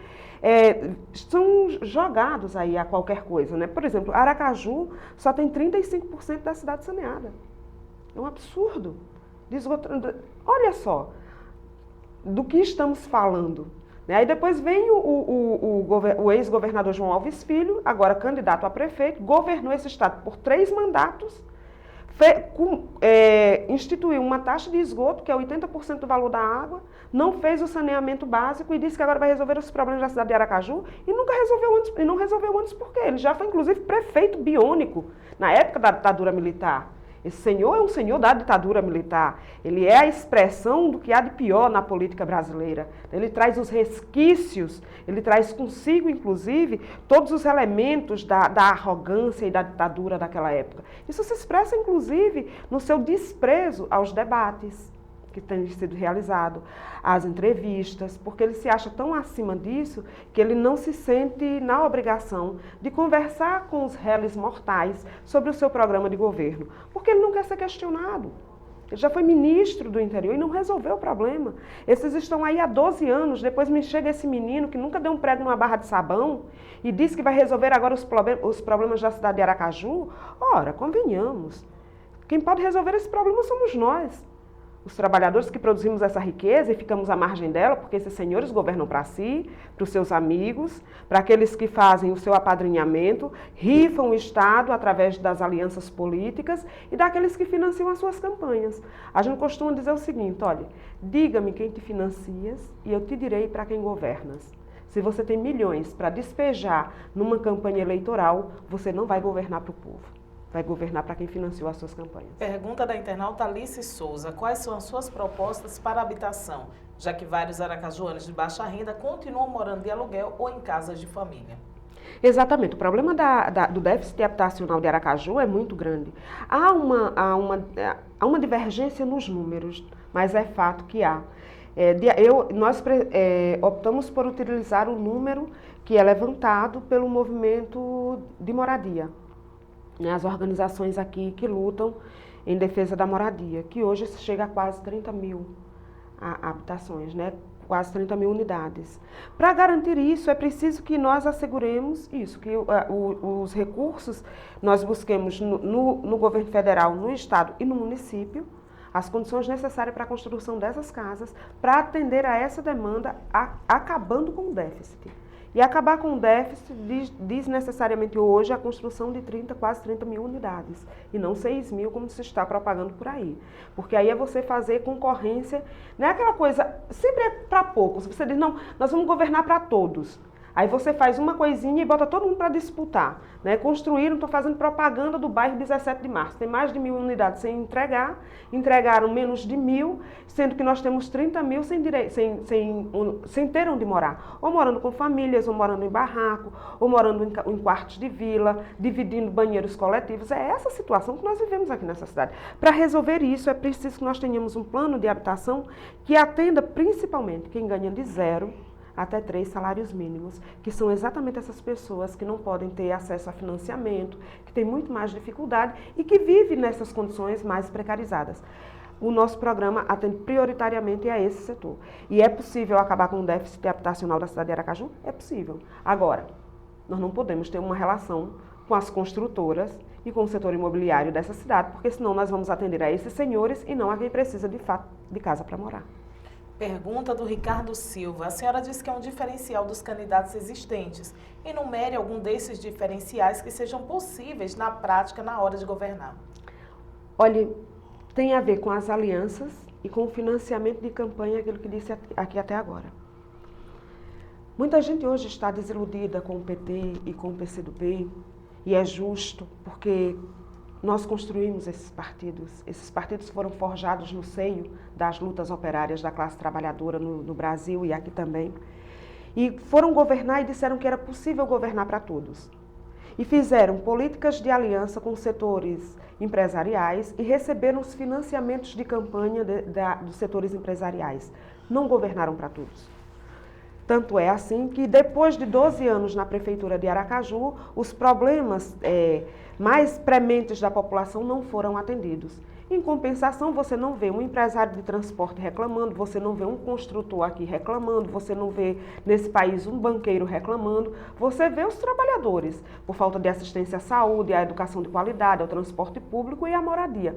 são jogados aí a qualquer coisa, né? Por exemplo, Aracaju só tem 35% da cidade saneada. É um absurdo. Olha só do que estamos falando. Aí depois vem o ex-governador João Alves Filho, agora candidato a prefeito, governou esse estado por 3 mandatos, instituiu uma taxa de esgoto, que é 80% do valor da água, não fez o saneamento básico e disse que agora vai resolver os problemas da cidade de Aracaju e nunca resolveu antes, e não resolveu antes por quê? Ele já foi, inclusive, prefeito biônico na época da ditadura militar. Esse senhor é um senhor da ditadura militar. Ele é a expressão do que há de pior na política brasileira. Ele traz os resquícios, ele traz consigo, inclusive, todos os elementos da arrogância e da ditadura daquela época. Isso se expressa, inclusive, no seu desprezo aos debates que têm sido realizados, às entrevistas, porque ele se acha tão acima disso que ele não se sente na obrigação de conversar com os réis mortais sobre o seu programa de governo, porque ele não quer ser questionado. Ele já foi ministro do interior e não resolveu o problema. Esses estão aí há 12 anos, depois me chega esse menino que nunca deu um prego numa barra de sabão e diz que vai resolver agora os problemas da cidade de Aracaju. Ora, convenhamos, quem pode resolver esse problema somos nós. Os trabalhadores que produzimos essa riqueza e ficamos à margem dela, porque esses senhores governam para si, para os seus amigos, para aqueles que fazem o seu apadrinhamento, rifam o Estado através das alianças políticas e daqueles que financiam as suas campanhas. A gente costuma dizer o seguinte, olha, diga-me quem te financias e eu te direi para quem governas. Se você tem milhões para despejar numa campanha eleitoral, você não vai governar para o povo. Vai governar para quem financiou as suas campanhas. Pergunta da internauta Alice Souza. Quais são as suas propostas para habitação, já que vários aracajuanos de baixa renda continuam morando de aluguel ou em casas de família? Exatamente. O problema do déficit habitacional de Aracaju é muito grande. Há uma divergência nos números, mas é fato que há. Nós optamos por utilizar o número que é levantado pelo movimento de moradia. As organizações aqui que lutam em defesa da moradia, que hoje chega a quase 30 mil habitações, né? Quase 30 mil unidades. Para garantir isso, é preciso que nós asseguremos isso, que os recursos nós busquemos no governo federal, no estado e no município, as condições necessárias para a construção dessas casas, para atender a essa demanda, acabando com o déficit. E acabar com o déficit diz necessariamente hoje a construção de quase 30 mil unidades, e não 6 mil como se está propagando por aí. Porque aí é você fazer concorrência, não é aquela coisa, sempre é para poucos. Você diz, não, nós vamos governar para todos. Aí você faz uma coisinha e bota todo mundo para disputar. Né? Construíram, estou fazendo propaganda do bairro 17 de março. Tem mais de 1.000 unidades sem entregar, entregaram menos de 1.000, sendo que nós temos 30 mil sem ter onde morar. Ou morando com famílias, ou morando em barraco, ou morando em quartos de vila, dividindo banheiros coletivos. É essa situação que nós vivemos aqui nessa cidade. Para resolver isso, é preciso que nós tenhamos um plano de habitação que atenda principalmente quem ganha de 0 até 3 salários mínimos, que são exatamente essas pessoas que não podem ter acesso a financiamento, que têm muito mais dificuldade e que vivem nessas condições mais precarizadas. O nosso programa atende prioritariamente a esse setor. E é possível acabar com o déficit habitacional da cidade de Aracaju? É possível. Agora, nós não podemos ter uma relação com as construtoras e com o setor imobiliário dessa cidade, porque senão nós vamos atender a esses senhores e não a quem precisa de fato de casa para morar. Pergunta do Ricardo Silva. A senhora disse que é um diferencial dos candidatos existentes. Enumere algum desses diferenciais que sejam possíveis na prática na hora de governar. Olha, tem a ver com as alianças e com o financiamento de campanha, aquilo que disse aqui até agora. Muita gente hoje está desiludida com o PT e com o PCdoB, e é justo, porque nós construímos esses partidos. Esses partidos foram forjados no seio das lutas operárias da classe trabalhadora no Brasil e aqui também. E foram governar e disseram que era possível governar para todos. E fizeram políticas de aliança com setores empresariais e receberam os financiamentos de campanha dos setores empresariais. Não governaram para todos. Tanto é assim que depois de 12 anos na Prefeitura de Aracaju, os problemas mais prementes da população não foram atendidos. Em compensação, você não vê um empresário de transporte reclamando, você não vê um construtor aqui reclamando, você não vê nesse país um banqueiro reclamando, você vê os trabalhadores, por falta de assistência à saúde, à educação de qualidade, ao transporte público e à moradia.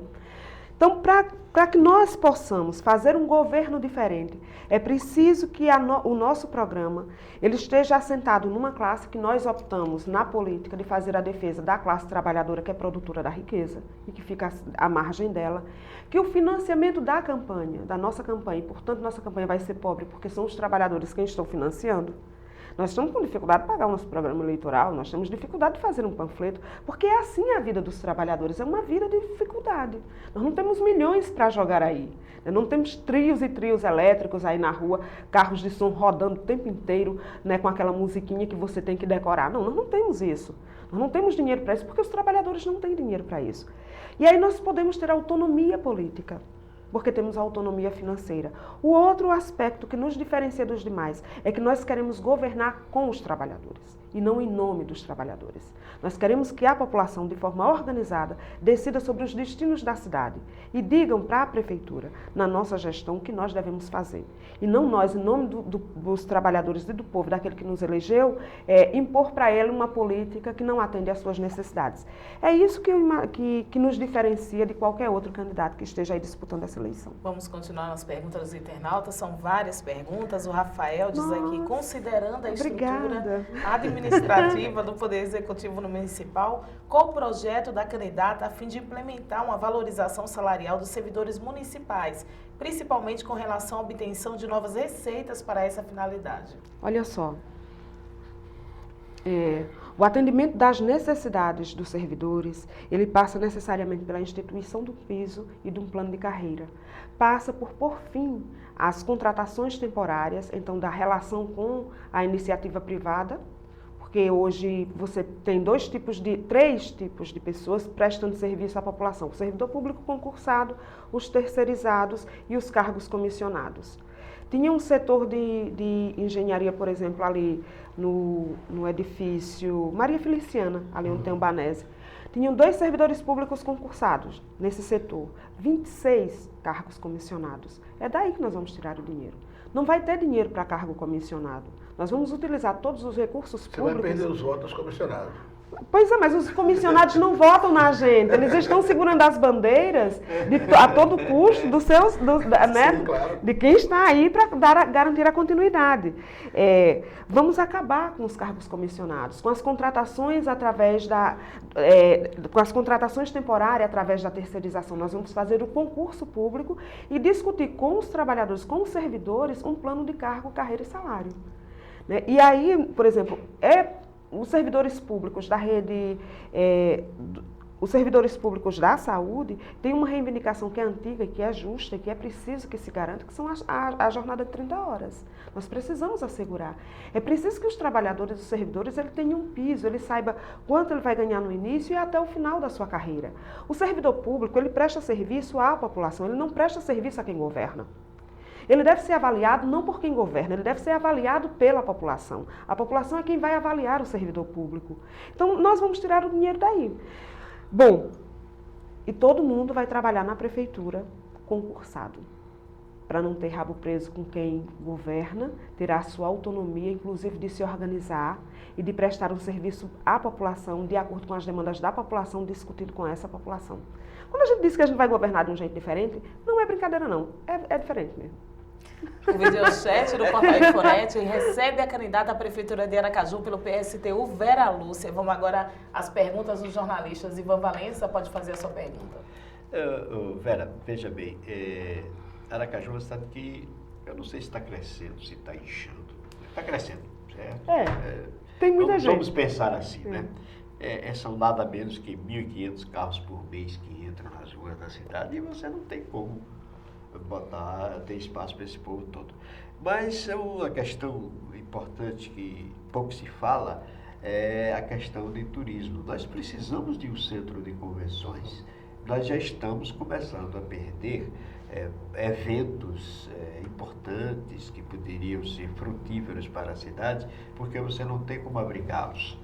Então, para que nós possamos fazer um governo diferente, é preciso que o nosso programa ele esteja assentado numa classe que nós optamos na política de fazer a defesa da classe trabalhadora que é produtora da riqueza e que fica à margem dela, que o financiamento da campanha, da nossa campanha, e portanto nossa campanha vai ser pobre porque são os trabalhadores quem estão financiando. Nós estamos com dificuldade de pagar o nosso programa eleitoral, nós temos dificuldade de fazer um panfleto, porque é assim a vida dos trabalhadores, é uma vida de dificuldade. Nós não temos milhões para jogar aí, não temos trios e trios elétricos aí na rua, carros de som rodando o tempo inteiro, né, com aquela musiquinha que você tem que decorar. Não, nós não temos isso. Nós não temos dinheiro para isso, porque os trabalhadores não têm dinheiro para isso. E aí nós podemos ter autonomia política, porque temos autonomia financeira. O outro aspecto que nos diferencia dos demais é que nós queremos governar com os trabalhadores e não em nome dos trabalhadores. Nós queremos que a população, de forma organizada, decida sobre os destinos da cidade e digam para a prefeitura, na nossa gestão, o que nós devemos fazer. E não nós, em nome dos trabalhadores e do povo, daquele que nos elegeu, impor para ele uma política que não atende às suas necessidades. É isso que nos diferencia de qualquer outro candidato que esteja aí disputando essa eleição. Vamos continuar nas perguntas dos internautas, são várias perguntas. O Rafael diz aqui, considerando a estrutura administrativa do Poder Executivo Municipal, qual o projeto da candidata a fim de implementar uma valorização salarial dos servidores municipais, principalmente com relação à obtenção de novas receitas para essa finalidade? Olha só, o atendimento das necessidades dos servidores, ele passa necessariamente pela instituição do piso e de um plano de carreira. Passa por fim às contratações temporárias, então da relação com a iniciativa privada, porque hoje você tem três tipos de pessoas prestando serviço à população: o servidor público concursado, os terceirizados e os cargos comissionados. Tinha um setor de engenharia, por exemplo, ali no edifício Maria Feliciana, ali onde tem o Banese. Tinham 2 servidores públicos concursados nesse setor, 26 cargos comissionados. É daí que nós vamos tirar o dinheiro. Não vai ter dinheiro para cargo comissionado. Nós vamos utilizar todos os recursos públicos. Você vai perder os votos comissionados. Pois é, mas os comissionados não votam na agenda. Eles estão segurando as bandeiras a todo custo né, sim, claro, de quem está aí para garantir a continuidade. Vamos acabar com os cargos comissionados, com as contratações com as contratações temporárias através da terceirização. Nós vamos fazer o concurso público e discutir com os trabalhadores, com os servidores, um plano de cargo, carreira e salário. né? E aí, por exemplo, os servidores públicos da rede, os servidores públicos da saúde têm uma reivindicação que é antiga, que é justa, que é preciso que se garanta, que são a jornada de 30 horas. Nós precisamos assegurar. É preciso que os trabalhadores, os servidores, ele tenham um piso, ele saiba quanto ele vai ganhar no início e até o final da sua carreira. O servidor público, ele presta serviço à população, ele não presta serviço a quem governa. Ele deve ser avaliado não por quem governa, ele deve ser avaliado pela população. A população é quem vai avaliar o servidor público. Então, nós vamos tirar o dinheiro daí. Bom, e todo mundo vai trabalhar na prefeitura concursado, para não ter rabo preso com quem governa, terá a sua autonomia, inclusive de se organizar e de prestar um serviço à população, de acordo com as demandas da população, discutido com essa população. Quando a gente diz que a gente vai governar de um jeito diferente, não é brincadeira não, é diferente mesmo. O videochat do Portal Infonet recebe a candidata à Prefeitura de Aracaju pelo PSTU, Vera Lúcia. Vamos agora às perguntas dos jornalistas. Ivan Valença pode fazer a sua pergunta. Vera, veja bem, Aracaju é uma cidade que, eu não sei se está crescendo, se está inchando. Está crescendo, certo? Tem muita gente. Vamos pensar assim, né? São nada menos que 1.500 carros por mês que entram nas ruas da cidade e você não tem como ter espaço para esse povo todo. Mas uma questão importante que pouco se fala é a questão de turismo. Nós precisamos de um centro de convenções. Nós já estamos começando a perder eventos importantes que poderiam ser frutíferos para a cidade, porque você não tem como abrigá-los.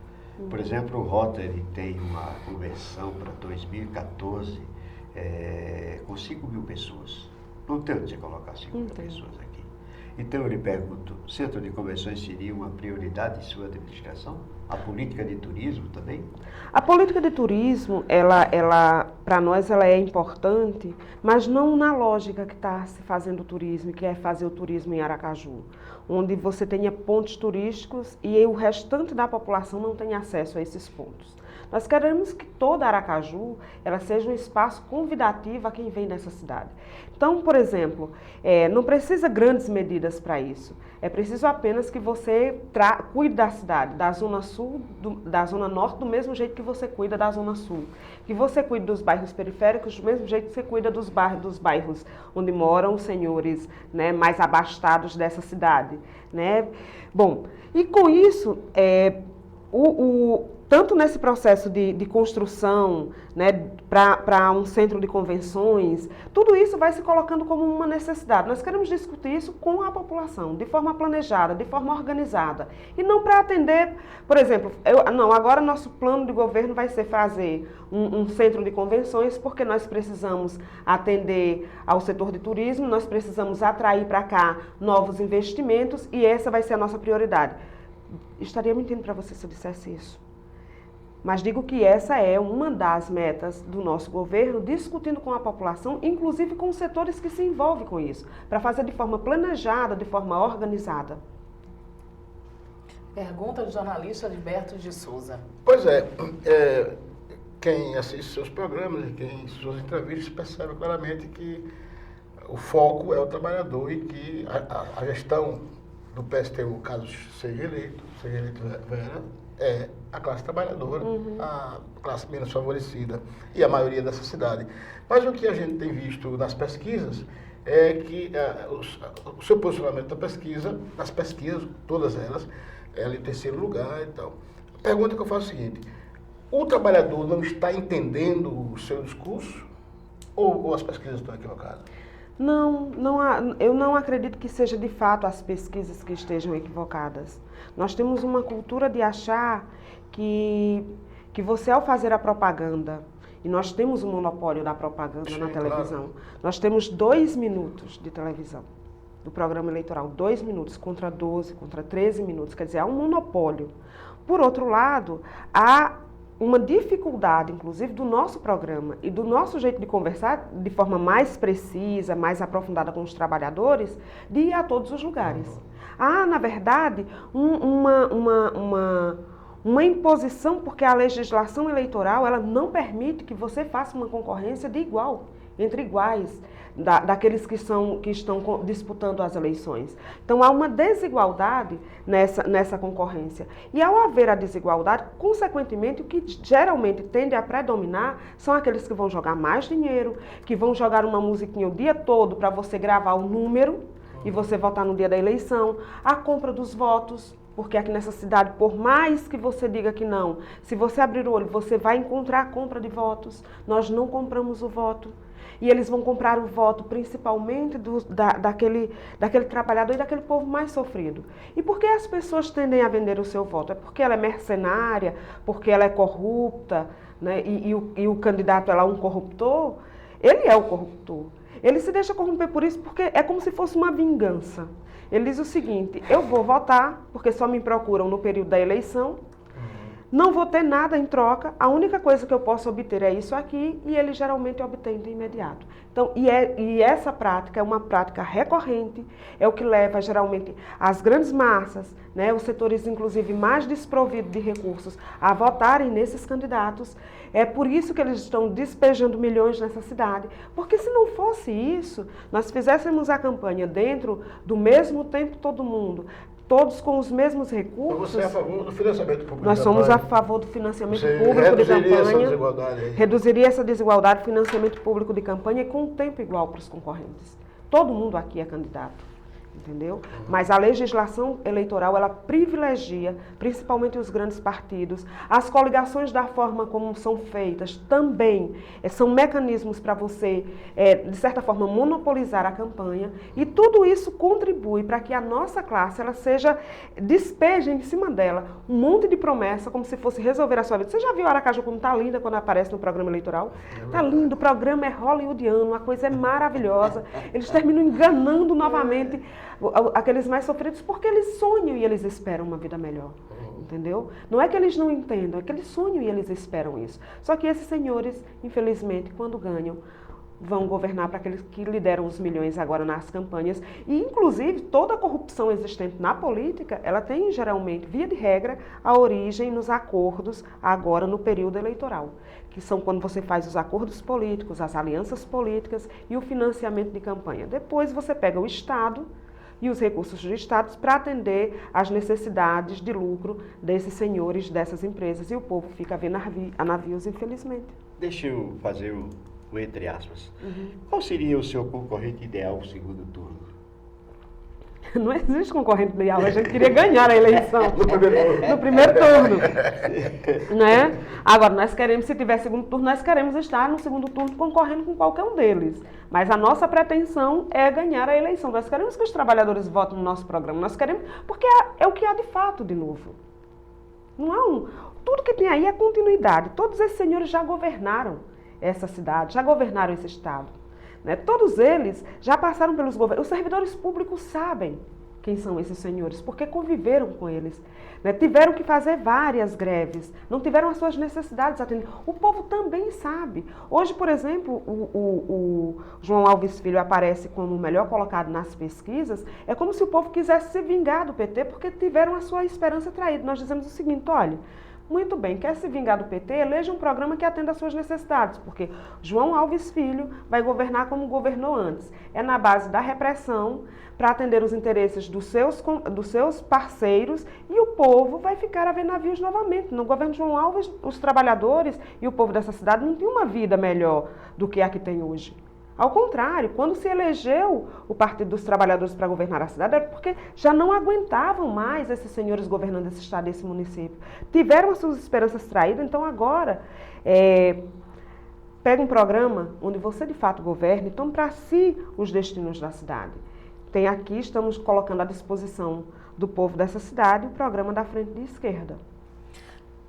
Por exemplo, o Rotary tem uma convenção para 2014 com 5.000 pessoas. Não tem onde você colocar 5.000 pessoas aqui. Então eu lhe pergunto, centro de convenções seria uma prioridade em sua administração? A política de turismo também? A política de turismo, ela para nós, ela é importante, mas não na lógica que está se fazendo o turismo, que é fazer o turismo em Aracaju, onde você tenha pontos turísticos e o restante da população não tenha acesso a esses pontos. Nós queremos que toda Aracaju ela seja um espaço convidativo a quem vem dessa cidade. Então, por exemplo, não precisa grandes medidas para isso. É preciso apenas que você cuide da cidade, da zona sul, da zona norte, do mesmo jeito que você cuida da zona sul. Que você cuide dos bairros periféricos, do mesmo jeito que você cuida dos bairros onde moram os senhores, né, mais abastados dessa cidade, né? Bom, e com isso, tanto nesse processo de construção, né, para um centro de convenções, tudo isso vai se colocando como uma necessidade. Nós queremos discutir isso com a população, de forma planejada, de forma organizada. E não para atender, por exemplo, agora nosso plano de governo vai ser fazer um centro de convenções, porque nós precisamos atender ao setor de turismo, nós precisamos atrair para cá novos investimentos e essa vai ser a nossa prioridade. Estaria mentindo para você se eu dissesse isso. Mas digo que essa é uma das metas do nosso governo, discutindo com a população, inclusive com os setores que se envolvem com isso, para fazer de forma planejada, de forma organizada. Pergunta do jornalista Alberto de Souza. Pois quem assiste seus programas e quem assiste suas entrevistas percebe claramente que o foco é o trabalhador e que a gestão do PSTU, caso seja eleito Vera, é a classe trabalhadora, a classe menos favorecida e a maioria dessa cidade. Mas o que a gente tem visto nas pesquisas é que o seu posicionamento nas pesquisas, todas elas, ela em terceiro lugar e tal. A pergunta que eu faço é a seguinte: o trabalhador não está entendendo o seu discurso ou as pesquisas estão equivocadas? Eu não acredito que seja de fato as pesquisas que estejam equivocadas. Nós temos uma cultura de achar que você, ao fazer a propaganda, e nós temos um monopólio da propaganda na televisão, claro. Nós temos 2 minutos de televisão do programa eleitoral, 2 minutos contra 12, contra 13 minutos, quer dizer, há um monopólio. Por outro lado, há uma dificuldade, inclusive, do nosso programa e do nosso jeito de conversar de forma mais precisa, mais aprofundada com os trabalhadores, de ir a todos os lugares. Há, na verdade, uma imposição, porque a legislação eleitoral ela não permite que você faça uma concorrência de igual, entre iguais, daqueles que estão disputando as eleições. Então, há uma desigualdade nessa concorrência. E, ao haver a desigualdade, consequentemente, o que geralmente tende a predominar são aqueles que vão jogar mais dinheiro, que vão jogar uma musiquinha o dia todo para você gravar o número e você votar no dia da eleição, a compra dos votos. Porque aqui nessa cidade, por mais que você diga que não, se você abrir o olho, você vai encontrar a compra de votos. Nós não compramos o voto. E eles vão comprar o voto principalmente daquele trabalhador e daquele povo mais sofrido. E por que as pessoas tendem a vender o seu voto? É porque ela é mercenária, porque ela é corrupta, né? E o candidato é lá um corruptor? Ele é o corruptor. Ele se deixa corromper por isso porque é como se fosse uma vingança. Ele diz o seguinte: eu vou votar porque só me procuram no período da eleição, não vou ter nada em troca, a única coisa que eu posso obter é isso aqui, e ele geralmente obtém de imediato. Então, e essa prática é uma prática recorrente, é o que leva geralmente as grandes massas, né, os setores inclusive mais desprovidos de recursos, a votarem nesses candidatos. É por isso que eles estão despejando milhões nessa cidade, porque se não fosse isso, nós fizéssemos a campanha dentro do mesmo tempo todo mundo, todos com os mesmos recursos. Então você é a favor do financiamento público? Nós somos a favor do financiamento público de campanha. Essa desigualdade aí. Reduziria essa desigualdade, financiamento público de campanha e com um tempo igual para os concorrentes. Todo mundo aqui é candidato, entendeu? Mas a legislação eleitoral, ela privilegia, principalmente os grandes partidos. As coligações, da forma como são feitas, também são mecanismos para você, de certa forma, monopolizar a campanha. E tudo isso contribui para que a nossa classe, ela despeje em cima dela um monte de promessa, como se fosse resolver a sua vida. Você já viu Aracaju como está linda quando aparece no programa eleitoral? Está lindo, o programa é hollywoodiano, a coisa é maravilhosa. Eles terminam enganando novamente aqueles mais sofridos, porque eles sonham e eles esperam uma vida melhor, entendeu? Não é que eles não entendam, é que eles sonham e eles esperam isso. Só que esses senhores, infelizmente, quando ganham, vão governar para aqueles que lideram os milhões agora nas campanhas. E, inclusive, toda a corrupção existente na política, ela tem, geralmente, via de regra, a origem nos acordos agora no período eleitoral, que são quando você faz os acordos políticos, as alianças políticas e o financiamento de campanha. Depois você pega o Estado e os recursos do Estado para atender às necessidades de lucro desses senhores, dessas empresas, e o povo fica a ver a navios, infelizmente. Deixa eu fazer o entre aspas. Qual seria o seu concorrente ideal no segundo turno? Não existe concorrente ideal, a gente queria ganhar a eleição no primeiro turno. Né? Agora, nós queremos, se tiver segundo turno, nós queremos estar no segundo turno concorrendo com qualquer um deles. Mas a nossa pretensão é ganhar a eleição. Nós queremos que os trabalhadores votem no nosso programa. Nós queremos, porque é o que há de fato de novo. Não há tudo que tem aí é continuidade. Todos esses senhores já governaram essa cidade, já governaram esse estado. Né? Todos eles já passaram pelos governos. Os servidores públicos sabem quem são esses senhores, porque conviveram com eles. Né? Tiveram que fazer várias greves, não tiveram as suas necessidades atendidas. O povo também sabe. Hoje, por exemplo, o João Alves Filho aparece como o melhor colocado nas pesquisas. É como se o povo quisesse se vingar do PT, porque tiveram a sua esperança traída. Nós dizemos o seguinte: olha, muito bem, quer se vingar do PT, eleja um programa que atenda às suas necessidades, porque João Alves Filho vai governar como governou antes. É na base da repressão, para atender os interesses dos seus parceiros, e o povo vai ficar a ver navios novamente. No governo de João Alves, os trabalhadores e o povo dessa cidade não tinham uma vida melhor do que a que tem hoje. Ao contrário, quando se elegeu o Partido dos Trabalhadores para governar a cidade, era porque já não aguentavam mais esses senhores governando esse estado e esse município. Tiveram as suas esperanças traídas, então agora pega um programa onde você de fato governe, tome para si os destinos da cidade. Tem aqui, estamos colocando à disposição do povo dessa cidade o programa da Frente de Esquerda.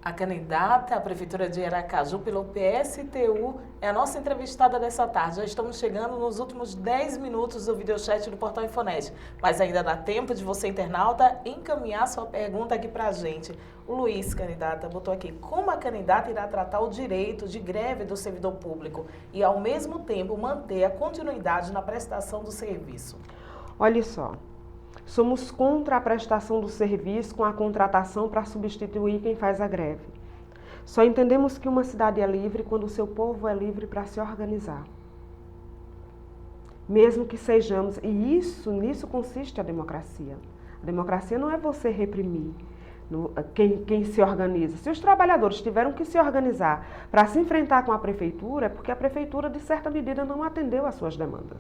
A candidata à Prefeitura de Aracaju pelo PSTU é a nossa entrevistada dessa tarde. Já estamos chegando nos últimos 10 minutos do videochat do Portal Infonet. Mas ainda dá tempo de você, internauta, encaminhar sua pergunta aqui para a gente. O Luiz, candidata, botou aqui: como a candidata irá tratar o direito de greve do servidor público e, ao mesmo tempo, manter a continuidade na prestação do serviço? Olha só, Somos contra a prestação do serviço com a contratação para substituir quem faz a greve. Só entendemos que uma cidade é livre quando o seu povo é livre para se organizar. Mesmo que sejamos, e nisso consiste a democracia. A democracia não é você reprimir quem se organiza. Se os trabalhadores tiveram que se organizar para se enfrentar com a prefeitura, é porque a prefeitura, de certa medida, não atendeu às suas demandas.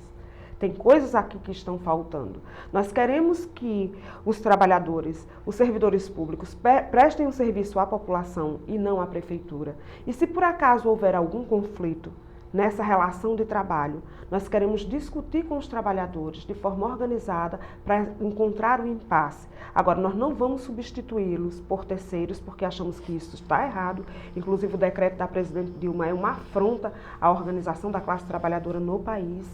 Tem coisas aqui que estão faltando. Nós queremos que os trabalhadores, os servidores públicos, prestem um serviço à população e não à prefeitura. E se por acaso houver algum conflito nessa relação de trabalho, nós queremos discutir com os trabalhadores de forma organizada para encontrar um impasse. Agora, nós não vamos substituí-los por terceiros, porque achamos que isso está errado. Inclusive, o decreto da presidente Dilma é uma afronta à organização da classe trabalhadora no país.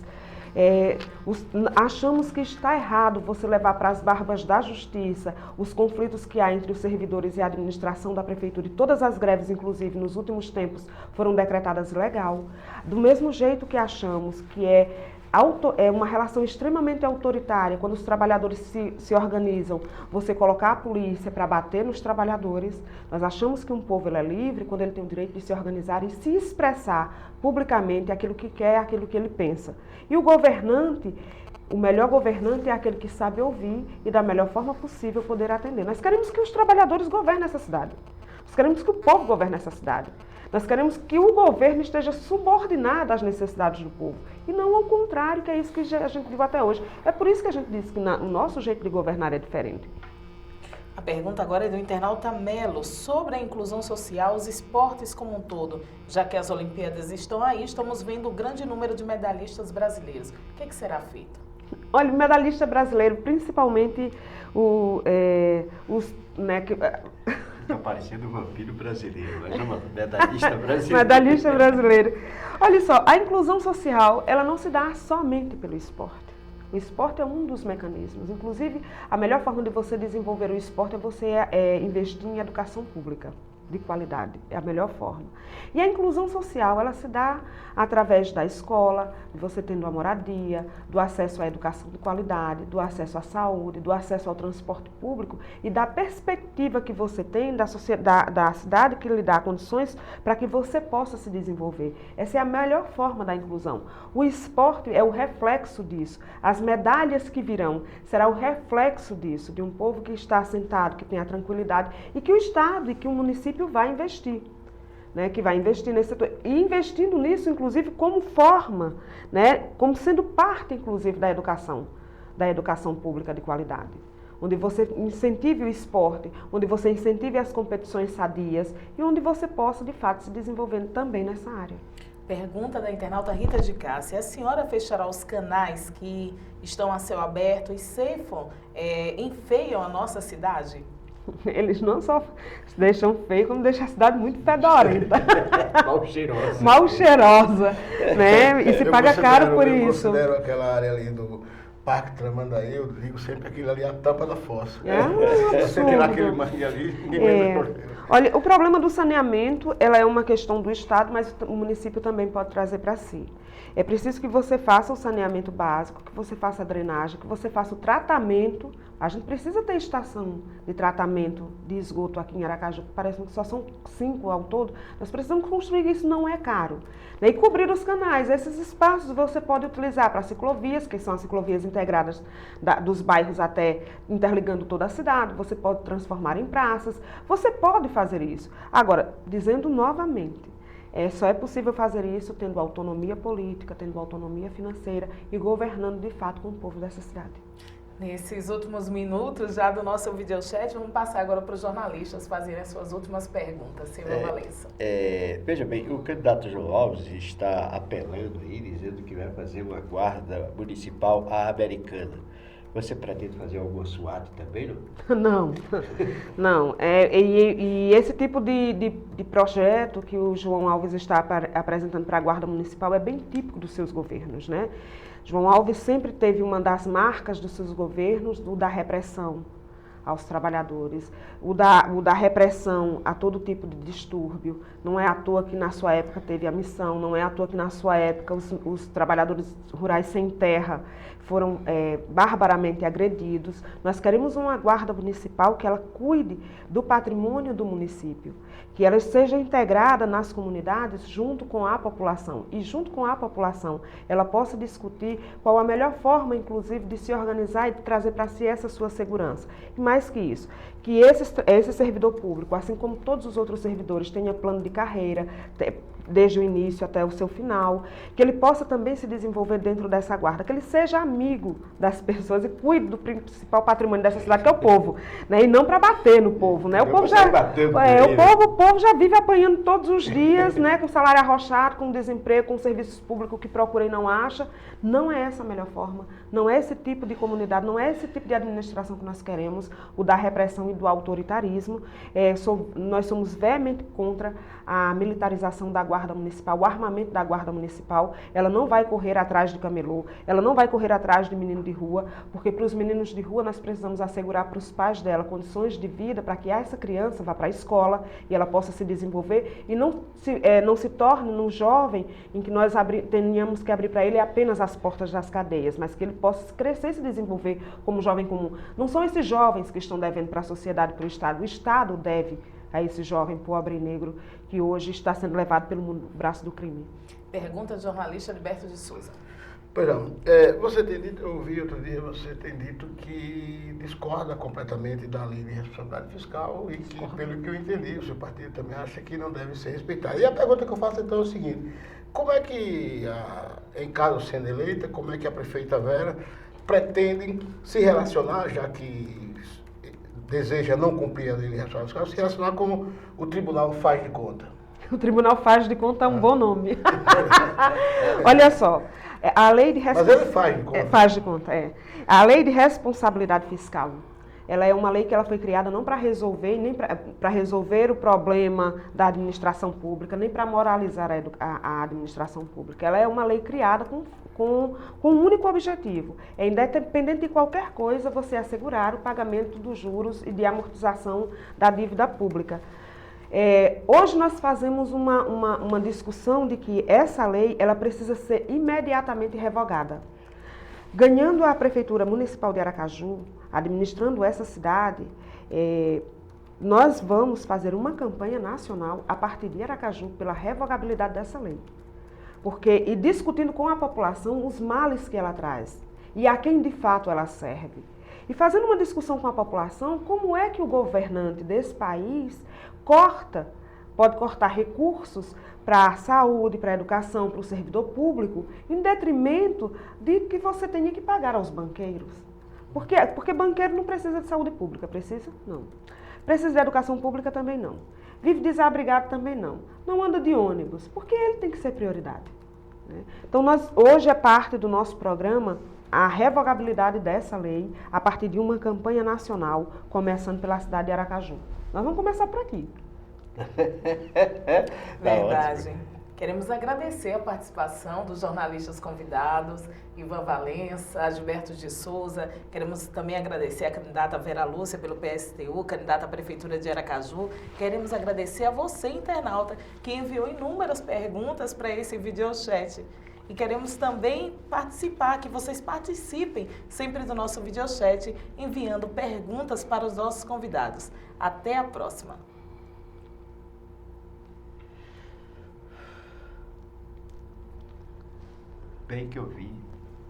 Achamos que está errado você levar para as barbas da justiça os conflitos que há entre os servidores e a administração da prefeitura, e todas as greves, inclusive, nos últimos tempos, foram decretadas ilegal. Do mesmo jeito que achamos que é uma relação extremamente autoritária, quando os trabalhadores se organizam, você colocar a polícia para bater nos trabalhadores. Nós achamos que um povo ele é livre quando ele tem o direito de se organizar e se expressar publicamente aquilo que quer, aquilo que ele pensa. E o governante, o melhor governante é aquele que sabe ouvir e da melhor forma possível poder atender. Nós queremos que os trabalhadores governem essa cidade. Nós queremos que o povo governe essa cidade. Nós queremos que o governo esteja subordinado às necessidades do povo. E não ao contrário, que é isso que a gente viu até hoje. É por isso que a gente disse que o nosso jeito de governar é diferente. A pergunta agora é do internauta Melo, sobre a inclusão social, os esportes como um todo. Já que as Olimpíadas estão aí, estamos vendo o grande número de medalhistas brasileiros. O que será feito? Olha, o medalhista brasileiro, principalmente os... Está parecendo um vampiro brasileiro, mas é uma medalhista brasileira. Medalhista brasileiro. Olha só, a inclusão social, ela não se dá somente pelo esporte. O esporte é um dos mecanismos. Inclusive, a melhor forma de você desenvolver o esporte é você investir em educação pública de qualidade. É a melhor forma. E a inclusão social, ela se dá através da escola, de você tendo a moradia, do acesso à educação de qualidade, do acesso à saúde, do acesso ao transporte público e da perspectiva que você tem da cidade que lhe dá condições para que você possa se desenvolver. Essa é a melhor forma da inclusão. O esporte é o reflexo disso. As medalhas que virão será o reflexo disso, de um povo que está assentado, que tem a tranquilidade e que o Estado e que o município vai investir. Que vai investir nesse setor, e investindo nisso, inclusive, como forma, como sendo parte, inclusive, da educação pública de qualidade, onde você incentive o esporte, onde você incentive as competições sadias e onde você possa, de fato, se desenvolver também nessa área. Pergunta da internauta Rita de Cássia. A senhora fechará os canais que estão a céu aberto e ceifam, enfeiam a nossa cidade? Eles não só deixam feio, como deixam a cidade muito fedorenta. Mal cheirosa. Mal cheirosa, E se paga caro por isso. Eu considero aquela área ali do Parque Tramandaí, eu digo sempre aquilo ali é a tampa da fossa. Você tirar aquele mangue ali, ninguém vai ver. Olha, o problema do saneamento, ela é uma questão do Estado, mas o município também pode trazer para si. É preciso que você faça o saneamento básico, que você faça a drenagem, que você faça o tratamento. A gente precisa ter estação de tratamento de esgoto aqui em Aracaju, que parece que só são 5 ao todo. Nós precisamos construir, isso não é caro. E cobrir os canais. Esses espaços você pode utilizar para ciclovias, que são as ciclovias integradas dos bairros até interligando toda a cidade. Você pode transformar em praças. Você pode fazer isso. Agora, dizendo novamente, só é possível fazer isso tendo autonomia política, tendo autonomia financeira e governando de fato com o povo dessa cidade. Nesses últimos minutos já do nosso videochat, vamos passar agora para os jornalistas fazerem as suas últimas perguntas. Silvia Valença. Veja bem, o candidato João Alves está apelando aí, dizendo que vai fazer uma guarda municipal à americana. Você pretende fazer alguma SWAT também, não? Não. E esse tipo de projeto que o João Alves está apresentando para a Guarda Municipal é bem típico dos seus governos, João Alves sempre teve uma das marcas dos seus governos, da repressão aos trabalhadores, o da repressão a todo tipo de distúrbio. Não é à toa que na sua época teve a missão, não é à toa que na sua época os trabalhadores rurais sem terra foram barbaramente agredidos. Nós queremos uma guarda municipal que ela cuide do patrimônio do município, que ela seja integrada nas comunidades junto com a população e junto com a população ela possa discutir qual a melhor forma, inclusive, de se organizar e de trazer para si essa sua segurança. E mais que isso, que esse servidor público, assim como todos os outros servidores, tenha plano de carreira, desde o início até o seu final, que ele possa também se desenvolver dentro dessa guarda, que ele seja amigo das pessoas e cuide do principal patrimônio dessa cidade, que é o povo, né? E não para bater no povo, né? O povo já vive apanhando todos os dias, né? Com salário arrochado, com desemprego, com serviços públicos que procura e não acha. Não é essa a melhor forma, não é esse tipo de comunidade, não é esse tipo de administração que nós queremos, o da repressão e do autoritarismo. Nós somos veemente contra a militarização da Guarda Municipal, o armamento da Guarda Municipal. Ela não vai correr atrás de camelô, ela não vai correr atrás de menino de rua, porque para os meninos de rua nós precisamos assegurar para os pais dela condições de vida para que essa criança vá para a escola e ela possa se desenvolver e não se torne um jovem em que nós tenhamos que abrir para ele apenas as portas das cadeias, mas que ele possa crescer e se desenvolver como jovem comum. Não são esses jovens que estão devendo para a sociedade e para o Estado. O Estado deve a esse jovem pobre e negro que hoje está sendo levado pelo braço do crime. Pergunta do jornalista Alberto de Souza. Pois não. Você tem dito, eu ouvi outro dia, você tem dito que discorda completamente da lei de responsabilidade fiscal e que, pelo que eu entendi, o seu partido também acha que não deve ser respeitado. E a pergunta que eu faço então é o seguinte: como é que, em caso sendo eleita, como é que a prefeita Vera pretende se relacionar, já que deseja não cumprir a lei de responsabilidade fiscal, se relacionar com o Tribunal Faz de Conta? O Tribunal Faz de Conta é um bom nome. Olha só, a lei de responsabilidade... Mas ele faz de conta. Faz de conta, é. A lei de responsabilidade fiscal, ela é uma lei que ela foi criada não para resolver, nem para resolver o problema da administração pública, nem para moralizar a administração pública. Ela é uma lei criada com um único objetivo: é, independente de qualquer coisa, você assegurar o pagamento dos juros e de amortização da dívida pública. Hoje nós fazemos uma discussão de que essa lei ela precisa ser imediatamente revogada. Ganhando a Prefeitura Municipal de Aracaju, administrando essa cidade, nós vamos fazer uma campanha nacional a partir de Aracaju pela revogabilidade dessa lei. E discutindo com a população os males que ela traz e a quem de fato ela serve. E fazendo uma discussão com a população, como é que o governante desse país pode cortar recursos para a saúde, para a educação, para o servidor público, em detrimento de que você tenha que pagar aos banqueiros. Porque banqueiro não precisa de saúde pública, precisa? Não. Precisa de educação pública também não. Vive desabrigado também não. Não anda de ônibus, porque ele tem que ser prioridade. Né? Então, hoje é parte do nosso programa a revogabilidade dessa lei a partir de uma campanha nacional, começando pela cidade de Aracaju. Nós vamos começar por aqui. Verdade. Queremos agradecer a participação dos jornalistas convidados, Ivan Valença, Gilberto de Souza. Queremos também agradecer a candidata Vera Lúcia pelo PSTU, candidata à Prefeitura de Aracaju. Queremos agradecer a você, internauta, que enviou inúmeras perguntas para esse videochat. E queremos também que vocês participem sempre do nosso videochat, enviando perguntas para os nossos convidados. Até a próxima! Bem que eu vi